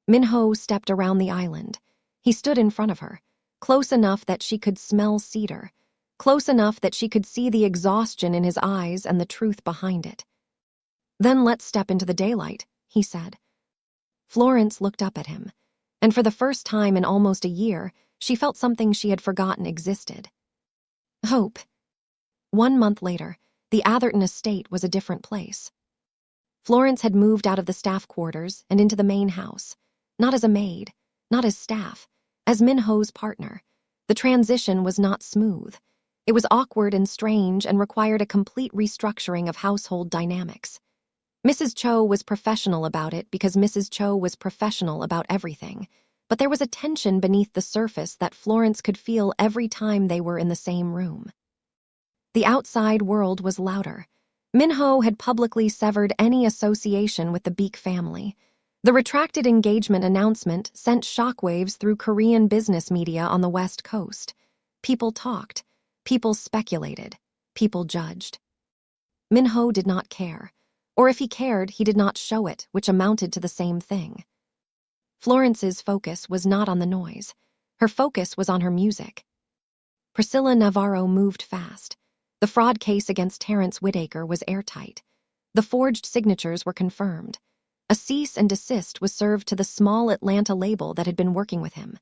Minho stepped around the island. He stood in front of her, close enough that she could smell cedar, close enough that she could see the exhaustion in his eyes and the truth behind it. "Then let's step into the daylight," he said. Florence looked up at him, and for the first time in almost a year, she felt something she had forgotten existed. Hope. 1 month later, the Atherton estate was a different place. Florence had moved out of the staff quarters and into the main house, not as a maid, not as staff, as Minho's partner. The transition was not smooth. It was awkward and strange and required a complete restructuring of household dynamics. Mrs. Cho was professional about it because Mrs. Cho was professional about everything, but there was a tension beneath the surface that Florence could feel every time they were in the same room. The outside world was louder. Minho had publicly severed any association with the Beek family. The retracted engagement announcement sent shockwaves through Korean business media on the West Coast. People talked. People speculated. People judged. Minho did not care. Or if he cared, he did not show it, which amounted to the same thing. Florence's focus was not on the noise. Her focus was on her music. Priscilla Navarro moved fast. The fraud case against Terrence Whitaker was airtight. The forged signatures were confirmed. A cease and desist was served to the small Atlanta label that had been working with him.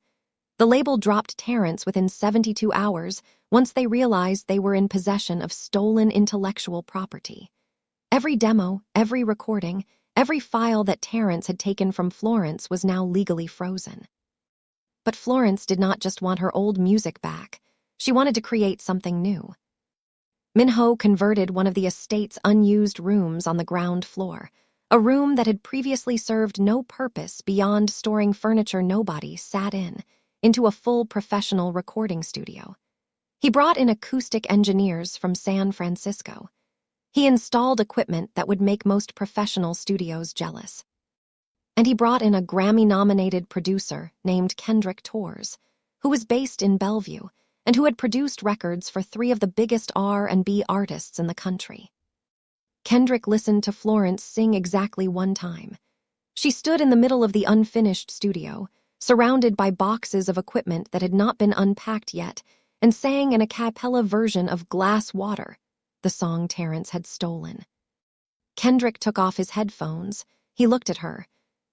The label dropped Terrence within 72 hours once they realized they were in possession of stolen intellectual property. Every demo, every recording, every file that Terrence had taken from Florence was now legally frozen. But Florence did not just want her old music back. She wanted to create something new. Minho converted one of the estate's unused rooms on the ground floor, a room that had previously served no purpose beyond storing furniture nobody sat in, into a full professional recording studio. He brought in acoustic engineers from San Francisco. He installed equipment that would make most professional studios jealous. And he brought in a Grammy-nominated producer named Kendrick Torres, who was based in Bellevue and who had produced records for 3 of the biggest R&B artists in the country. Kendrick listened to Florence sing exactly one time. She stood in the middle of the unfinished studio, surrounded by boxes of equipment that had not been unpacked yet, and sang an a cappella version of Glass Water, the song Terrence had stolen. Kendrick took off his headphones. He looked at her.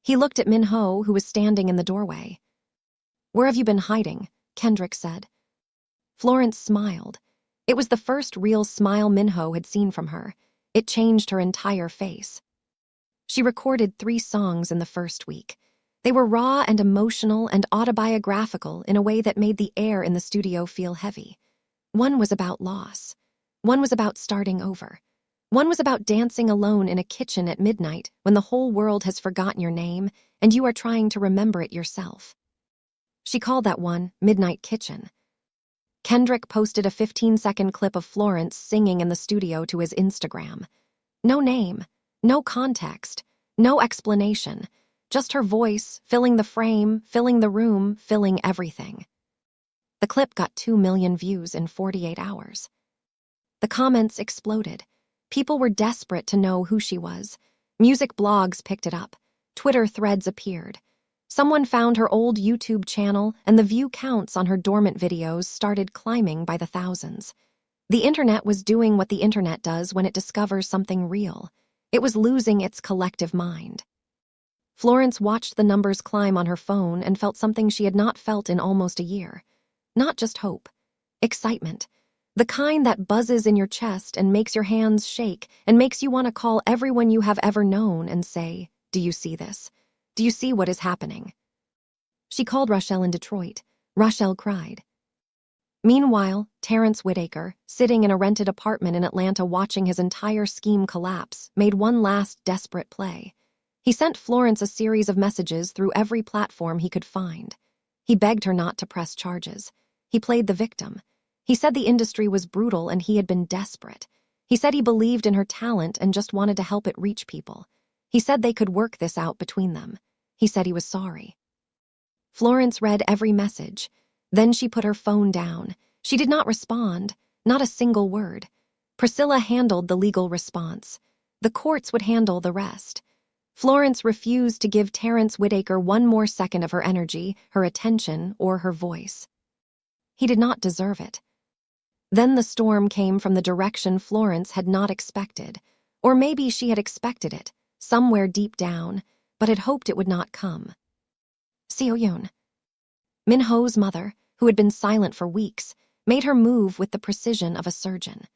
He looked at Min-ho, who was standing in the doorway. "Where have you been hiding?" Kendrick said. Florence smiled. It was the first real smile Min-ho had seen from her. It changed her entire face. She recorded 3 songs in the first week. They were raw and emotional and autobiographical in a way that made the air in the studio feel heavy. One was about loss. One was about starting over. One was about dancing alone in a kitchen at midnight when the whole world has forgotten your name and you are trying to remember it yourself. She called that one Midnight Kitchen. Kendrick posted a 15-second clip of Florence singing in the studio to his Instagram. No name, no context, no explanation, just her voice, filling the frame, filling the room, filling everything. The clip got 2 million views in 48 hours. The comments exploded. People were desperate to know who she was. Music blogs picked it up. Twitter threads appeared. Someone found her old YouTube channel, and the view counts on her dormant videos started climbing by the thousands. The internet was doing what the internet does when it discovers something real. It was losing its collective mind. Florence watched the numbers climb on her phone and felt something she had not felt in almost a year. Not just hope. Excitement. The kind that buzzes in your chest and makes your hands shake and makes you want to call everyone you have ever known and say, "Do you see this? Do you see what is happening?" She called Rochelle in Detroit. Rochelle cried. Meanwhile, Terrence Whitaker, sitting in a rented apartment in Atlanta watching his entire scheme collapse, made one last desperate play. He sent Florence a series of messages through every platform he could find. He begged her not to press charges. He played the victim. He said the industry was brutal and he had been desperate. He said he believed in her talent and just wanted to help it reach people. He said they could work this out between them. He said he was sorry. Florence read every message. Then she put her phone down. She did not respond, not a single word. Priscilla handled the legal response. The courts would handle the rest. Florence refused to give Terrence Whitaker one more second of her energy, her attention, or her voice. He did not deserve it. Then the storm came from the direction Florence had not expected, or maybe she had expected it, somewhere deep down, but had hoped it would not come. Seo-yoon. Min-ho's mother, who had been silent for weeks, made her move with the precision of a surgeon.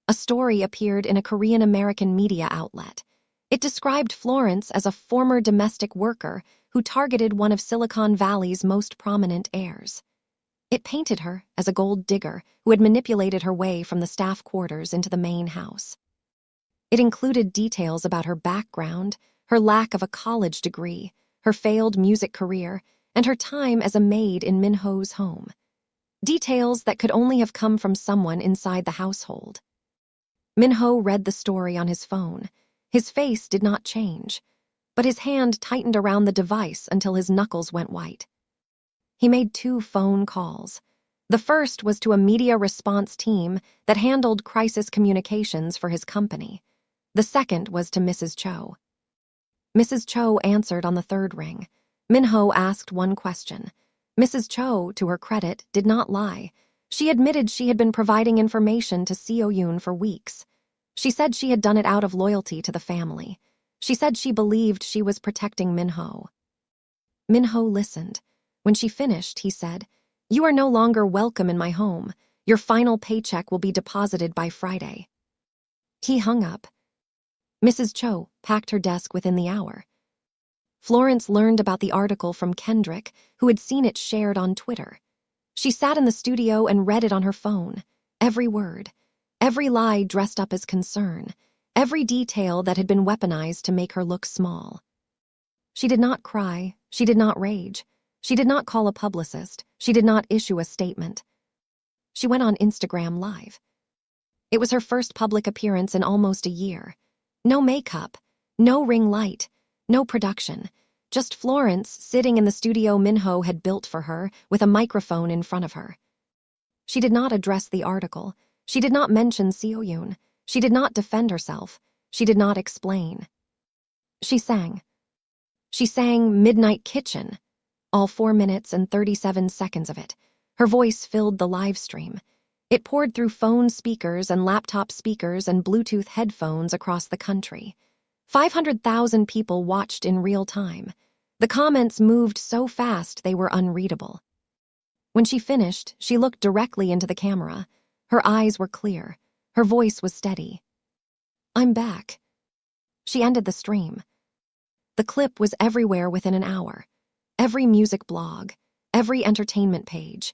A story appeared in a Korean-American media outlet. It described Florence as a former domestic worker who targeted one of Silicon Valley's most prominent heirs. It painted her as a gold digger who had manipulated her way from the staff quarters into the main house. It included details about her background, her lack of a college degree, her failed music career, and her time as a maid in Min-ho's home. Details that could only have come from someone inside the household. Min-ho read the story on his phone. His face did not change, but his hand tightened around the device until his knuckles went white. He made 2 phone calls. The first was to a media response team that handled crisis communications for his company. The second was to Mrs. Cho. Mrs. Cho answered on the 3rd ring. Min-ho asked one question. Mrs. Cho, to her credit, did not lie. She admitted she had been providing information to Seo-yoon for weeks. She said she had done it out of loyalty to the family. She said she believed she was protecting Min-ho. Min-ho listened. When she finished, he said, "You are no longer welcome in my home. Your final paycheck will be deposited by Friday." He hung up. Mrs. Cho packed her desk within the hour. Florence learned about the article from Kendrick, who had seen it shared on Twitter. She sat in the studio and read it on her phone. Every word, every lie dressed up as concern, every detail that had been weaponized to make her look small. She did not cry. She did not rage. She did not call a publicist. She did not issue a statement. She went on Instagram Live. It was her first public appearance in almost a year. No makeup, no ring light, no production. Just Florence sitting in the studio Min-ho had built for her with a microphone in front of her. She did not address the article. She did not mention Seo-yoon. She did not defend herself. She did not explain. She sang. She sang Midnight Kitchen, all 4 minutes and 37 seconds of it. Her voice filled the live stream. It poured through phone speakers and laptop speakers and Bluetooth headphones across the country. 500,000 people watched in real time. The comments moved so fast they were unreadable. When she finished, she looked directly into the camera. Her eyes were clear. Her voice was steady. "I'm back." She ended the stream. The clip was everywhere within an hour. Every music blog, every entertainment page,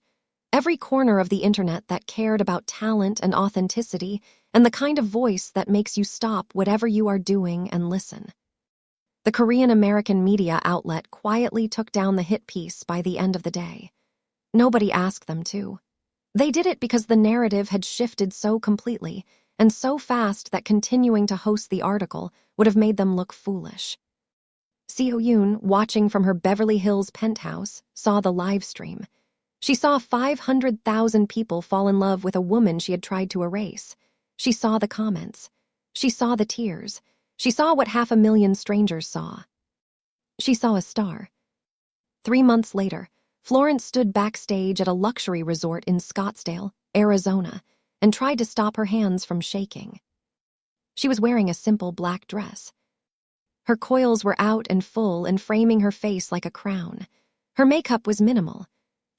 every corner of the internet that cared about talent and authenticity and the kind of voice that makes you stop whatever you are doing and listen. The Korean-American media outlet quietly took down the hit piece by the end of the day. Nobody asked them to. They did it because the narrative had shifted so completely and so fast that continuing to host the article would have made them look foolish. Seo Yoon, watching from her Beverly Hills penthouse, saw the live stream. She saw 500,000 people fall in love with a woman she had tried to erase. She saw the comments. She saw the tears. She saw what 500,000 strangers saw. She saw a star. 3 months later, Florence stood backstage at a luxury resort in Scottsdale, Arizona, and tried to stop her hands from shaking. She was wearing a simple black dress. Her coils were out and full and framing her face like a crown. Her makeup was minimal.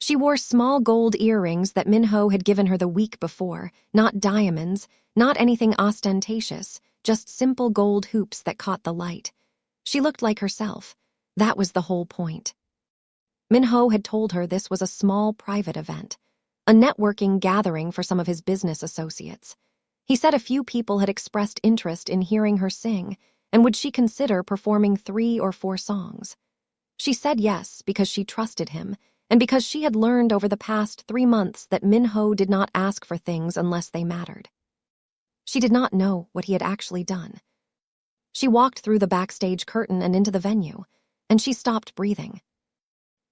She wore small gold earrings that Minho had given her the week before, not diamonds, not anything ostentatious, just simple gold hoops that caught the light. She looked like herself. That was the whole point. Minho had told her this was a small private event, a networking gathering for some of his business associates. He said a few people had expressed interest in hearing her sing, and would she consider performing 3 or 4 songs? She said yes because she trusted him, and because she had learned over the past 3 months that Minho did not ask for things unless they mattered. She did not know what he had actually done. She walked through the backstage curtain and into the venue, and she stopped breathing.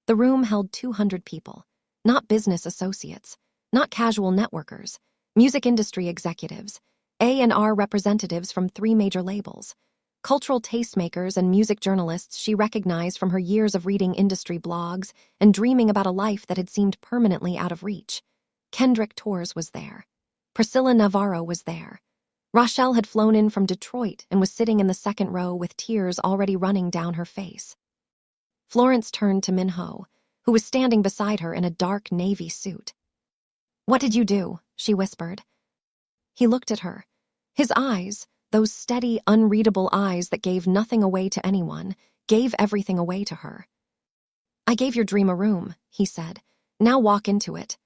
The room held 200 people, not business associates, not casual networkers, music industry executives, A&R representatives from 3 major labels, cultural tastemakers and music journalists she recognized from her years of reading industry blogs and dreaming about a life that had seemed permanently out of reach. Kendrick Torres was there. Priscilla Navarro was there. Rochelle had flown in from Detroit and was sitting in the second row with tears already running down her face. Florence turned to Minho, who was standing beside her in a dark navy suit. "What did you do?" she whispered. He looked at her. His eyes, those steady, unreadable eyes that gave nothing away to anyone, gave everything away to her. "I gave your dream a room," he said. "Now walk into it."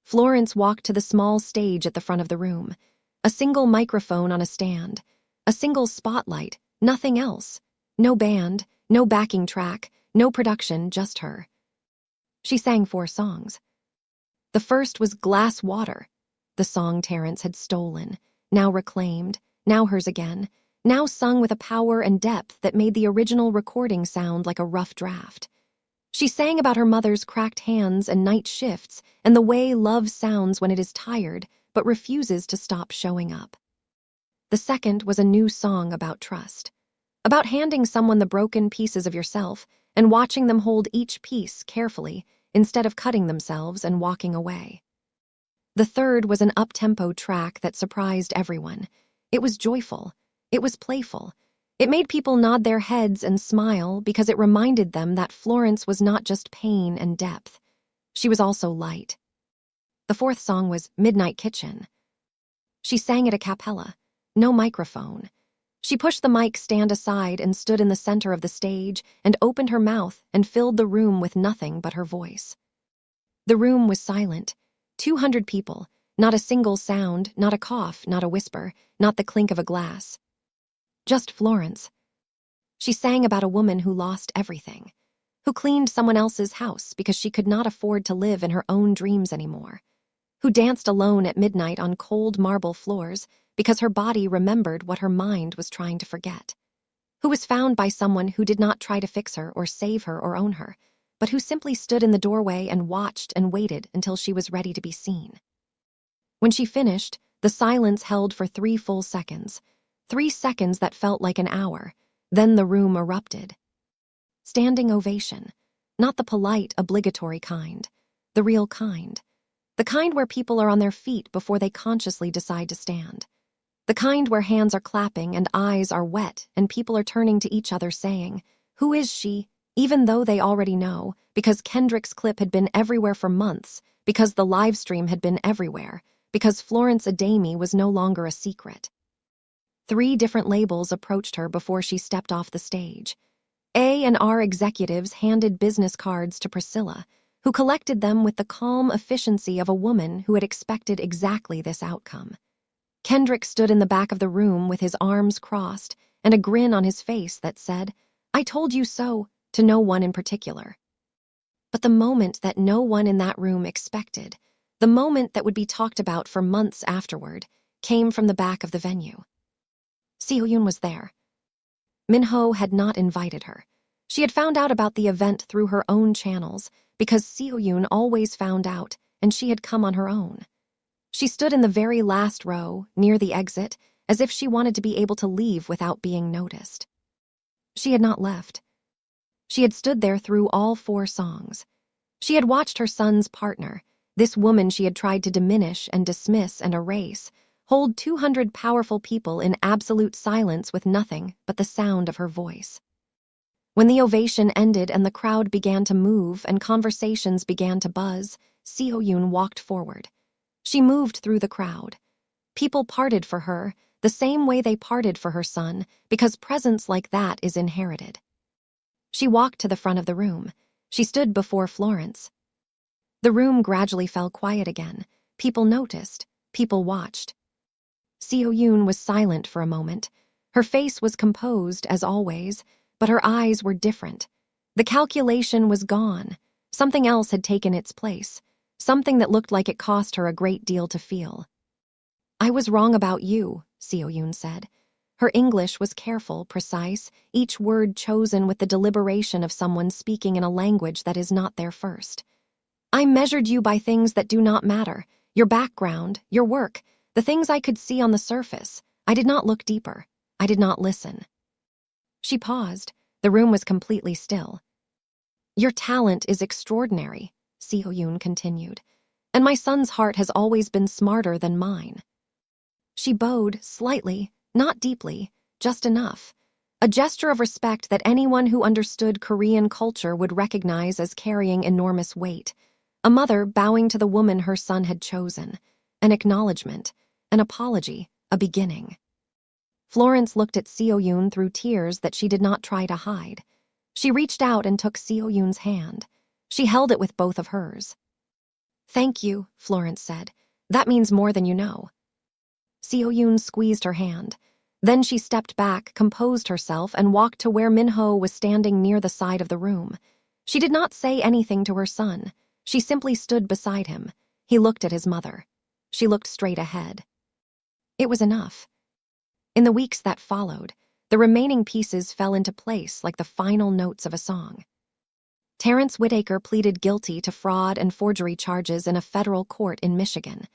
Florence walked to the small stage at the front of the room. A single microphone on a stand. A single spotlight, nothing else. No band, no backing track, no production, just her. She sang 4 songs. The first was Glass Water, the song Terrence had stolen, now reclaimed, now hers again, now sung with a power and depth that made the original recording sound like a rough draft. She sang about her mother's cracked hands and night shifts and the way love sounds when it is tired but refuses to stop showing up. The second was a new song about trust, about handing someone the broken pieces of yourself and watching them hold each piece carefully instead of cutting themselves and walking away. The third was an up-tempo track that surprised everyone. It was joyful. It was playful. It made people nod their heads and smile because it reminded them that Florence was not just pain and depth. She was also light. The fourth song was Midnight Kitchen. She sang it a cappella, no microphone. She pushed the mic stand aside and stood in the center of the stage and opened her mouth and filled the room with nothing but her voice. The room was silent. 200 people, not a single sound, not a cough, not a whisper, not the clink of a glass. Just Florence. She sang about a woman who lost everything, who cleaned someone else's house because she could not afford to live in her own dreams anymore, who danced alone at midnight on cold marble floors because her body remembered what her mind was trying to forget, who was found by someone who did not try to fix her or save her or own her, but who simply stood in the doorway and watched and waited until she was ready to be seen. When she finished, the silence held for 3 full seconds. 3 seconds that felt like an hour. Then the room erupted. Standing ovation. Not the polite, obligatory kind. The real kind. The kind where people are on their feet before they consciously decide to stand. The kind where hands are clapping and eyes are wet and people are turning to each other saying, "Who is she?" Even though they already know, because Kendrick's clip had been everywhere for months, because the live stream had been everywhere, because Florence Adami was no longer a secret. 3 different labels approached her before she stepped off the stage. A&R executives handed business cards to Priscilla, who collected them with the calm efficiency of a woman who had expected exactly this outcome. Kendrick stood in the back of the room with his arms crossed and a grin on his face that said, "I told you so," to no one in particular. But the moment that no one in that room expected, the moment that would be talked about for months afterward, came from the back of the venue. Seo-yoon was there. Min-ho had not invited her. She had found out about the event through her own channels because Seo-yoon always found out and she had come on her own. She stood in the very last row, near the exit, as if she wanted to be able to leave without being noticed. She had not left. She had stood there through all 4 songs. She had watched her son's partner, this woman she had tried to diminish and dismiss and erase, hold 200 powerful people in absolute silence with nothing but the sound of her voice. When the ovation ended and the crowd began to move and conversations began to buzz, Seo-yoon walked forward. She moved through the crowd. People parted for her, the same way they parted for her son, because presence like that is inherited. She walked to the front of the room. She stood before Florence. The room gradually fell quiet again. People noticed. People watched. Seo-yoon was silent for a moment. Her face was composed, as always, but her eyes were different. The calculation was gone. Something else had taken its place. Something that looked like it cost her a great deal to feel. "I was wrong about you," Seo-yoon said. Her English was careful, precise, each word chosen with the deliberation of someone speaking in a language that is not their first. "I measured you by things that do not matter, your background, your work, the things I could see on the surface. I did not look deeper. I did not listen." She paused. The room was completely still. "Your talent is extraordinary," Seo-yoon continued, "and my son's heart has always been smarter than mine." She bowed, slightly, not deeply, just enough. A gesture of respect that anyone who understood Korean culture would recognize as carrying enormous weight. A mother bowing to the woman her son had chosen. An acknowledgement, an apology, a beginning. Florence looked at Seo-yoon through tears that she did not try to hide. She reached out and took Seo-yoon's hand. She held it with both of hers. "Thank you," Florence said. "That means more than you know." Seo-yoon squeezed her hand. Then she stepped back, composed herself, and walked to where Min-ho was standing near the side of the room. She did not say anything to her son. She simply stood beside him. He looked at his mother. She looked straight ahead. It was enough. In the weeks that followed, the remaining pieces fell into place like the final notes of a song. Terrence Whitaker pleaded guilty to fraud and forgery charges in a federal court in Michigan.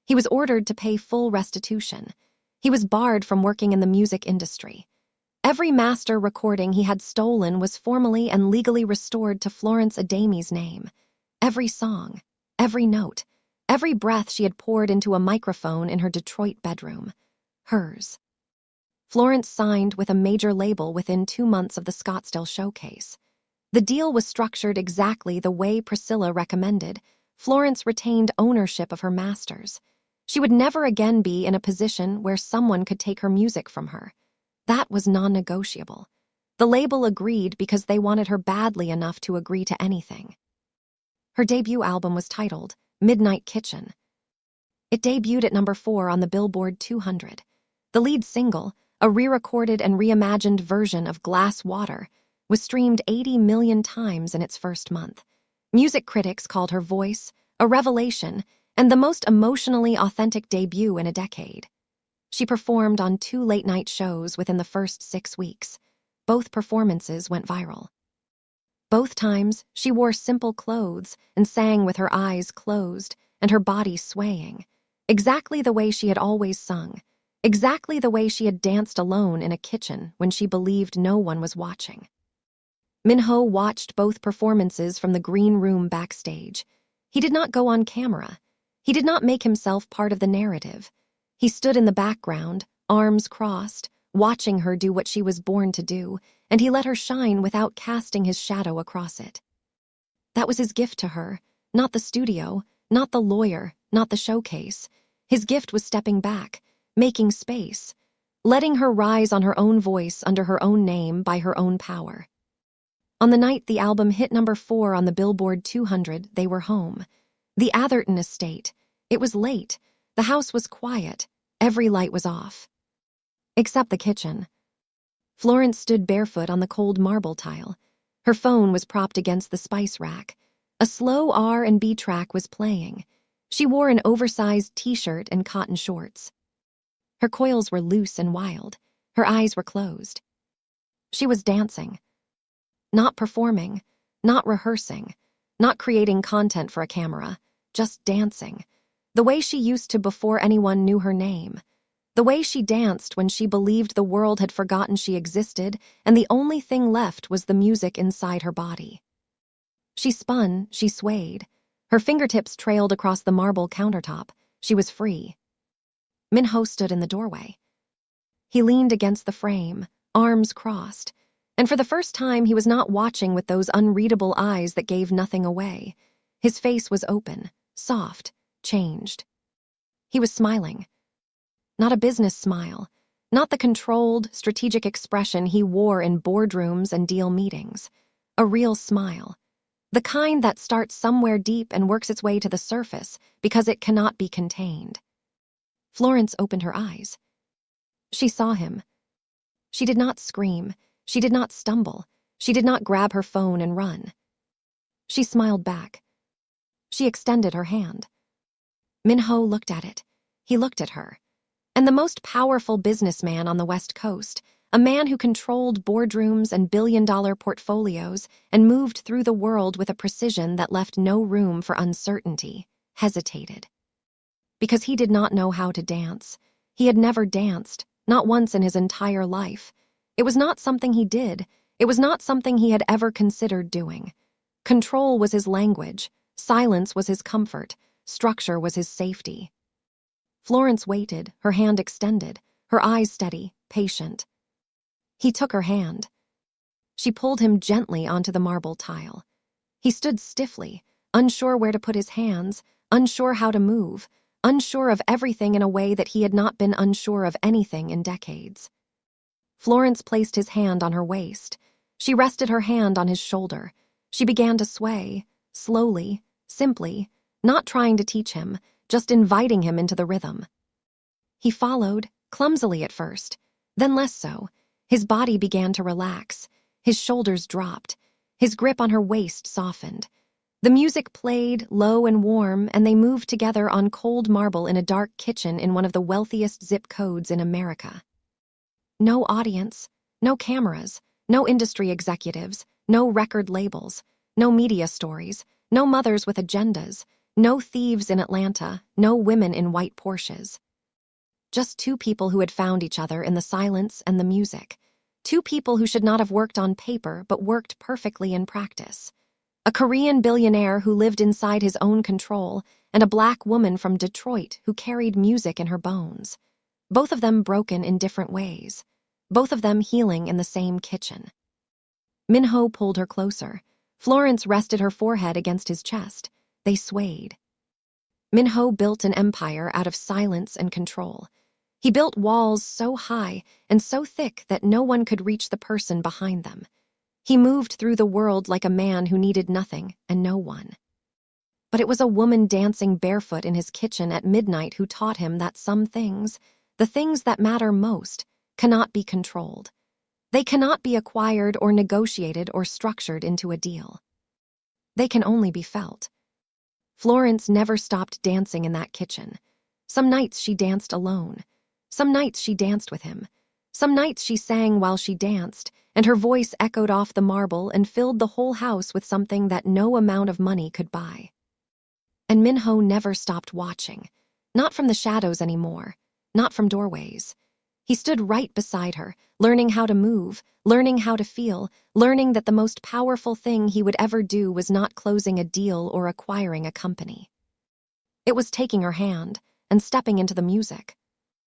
He was ordered to pay full restitution. He was barred from working in the music industry. Every master recording he had stolen was formally and legally restored to Florence Adami's name. Every song, every note, every breath she had poured into a microphone in her Detroit bedroom. Hers. Florence signed with a major label within 2 months of the Scottsdale showcase. The deal was structured exactly the way Priscilla recommended. Florence retained ownership of her masters. She would never again be in a position where someone could take her music from her. That was non-negotiable. The label agreed because they wanted her badly enough to agree to anything. Her debut album was titled Midnight Kitchen. It debuted at number 4 on the Billboard 200. The lead single, a re-recorded and reimagined version of Glass Water, was streamed 80 million times in its first month. Music critics called her voice a revelation and the most emotionally authentic debut in a decade. She performed on 2 late-night shows within the first 6 weeks. Both performances went viral. Both times, she wore simple clothes and sang with her eyes closed and her body swaying, exactly the way she had always sung. exactly the way she had danced alone in a kitchen when she believed no one was watching. Minho watched both performances from the green room backstage. He did not go on camera. He did not make himself part of the narrative. He stood in the background, arms crossed, watching her do what she was born to do, and he let her shine without casting his shadow across it. That was his gift to her, not the studio, not the lawyer, not the showcase. His gift was stepping back, making space, letting her rise on her own voice under her own name by her own power. On the night the album hit number 4 on the Billboard 200, they were home. The Atherton estate. It was late. The house was quiet. Every light was off. Except the kitchen. Florence stood barefoot on the cold marble tile. Her phone was propped against the spice rack. A slow R&B track was playing. She wore an oversized t-shirt and cotton shorts. Her coils were loose and wild. Her eyes were closed. She was dancing. Not performing, not rehearsing, not creating content for a camera, just dancing. The way she used to before anyone knew her name. The way she danced when she believed the world had forgotten she existed and the only thing left was the music inside her body. She spun, she swayed. Her fingertips trailed across the marble countertop. She was free. Minho stood in the doorway. He leaned against the frame, arms crossed. And for the first time, he was not watching with those unreadable eyes that gave nothing away. His face was open, soft, changed. He was smiling. Not a business smile, not the controlled, strategic expression he wore in boardrooms and deal meetings. A real smile. The kind that starts somewhere deep and works its way to the surface because it cannot be contained. Florence opened her eyes. She saw him. She did not scream. She did not stumble. She did not grab her phone and run. She smiled back. She extended her hand. Minho looked at it. He looked at her. And the most powerful businessman on the West Coast, a man who controlled boardrooms and billion-dollar portfolios and moved through the world with a precision that left no room for uncertainty, hesitated. Because he did not know how to dance. He had never danced, not once in his entire life. It was not something he did. It was not something he had ever considered doing. Control was his language. Silence was his comfort. Structure was his safety. Florence waited, her hand extended, her eyes steady, patient. He took her hand. She pulled him gently onto the marble tile. He stood stiffly, unsure where to put his hands, unsure how to move, unsure of everything in a way that he had not been unsure of anything in decades. Florence placed his hand on her waist. She rested her hand on his shoulder. She began to sway, slowly, simply, not trying to teach him, just inviting him into the rhythm. He followed, clumsily at first, then less so. His body began to relax. His shoulders dropped. His grip on her waist softened. The music played, low and warm, and they moved together on cold marble in a dark kitchen in one of the wealthiest zip codes in America. No audience, no cameras, no industry executives, no record labels, no media stories, no mothers with agendas, no thieves in Atlanta, no women in white Porsches. Just two people who had found each other in the silence and the music. Two people who should not have worked on paper but worked perfectly in practice. A Korean billionaire who lived inside his own control, and a black woman from Detroit who carried music in her bones. Both of them broken in different ways. Both of them healing in the same kitchen. Minho pulled her closer. Florence rested her forehead against his chest. They swayed. Minho built an empire out of silence and control. He built walls so high and so thick that no one could reach the person behind them. He moved through the world like a man who needed nothing and no one. But it was a woman dancing barefoot in his kitchen at midnight who taught him that some things, the things that matter most, cannot be controlled. They cannot be acquired or negotiated or structured into a deal. They can only be felt. Florence never stopped dancing in that kitchen. Some nights she danced alone. Some nights she danced with him. Some nights she sang while she danced, and her voice echoed off the marble and filled the whole house with something that no amount of money could buy. And Minho never stopped watching. Not from the shadows anymore. not from doorways. He stood right beside her, learning how to move, learning how to feel, learning that the most powerful thing he would ever do was not closing a deal or acquiring a company. It was taking her hand and stepping into the music,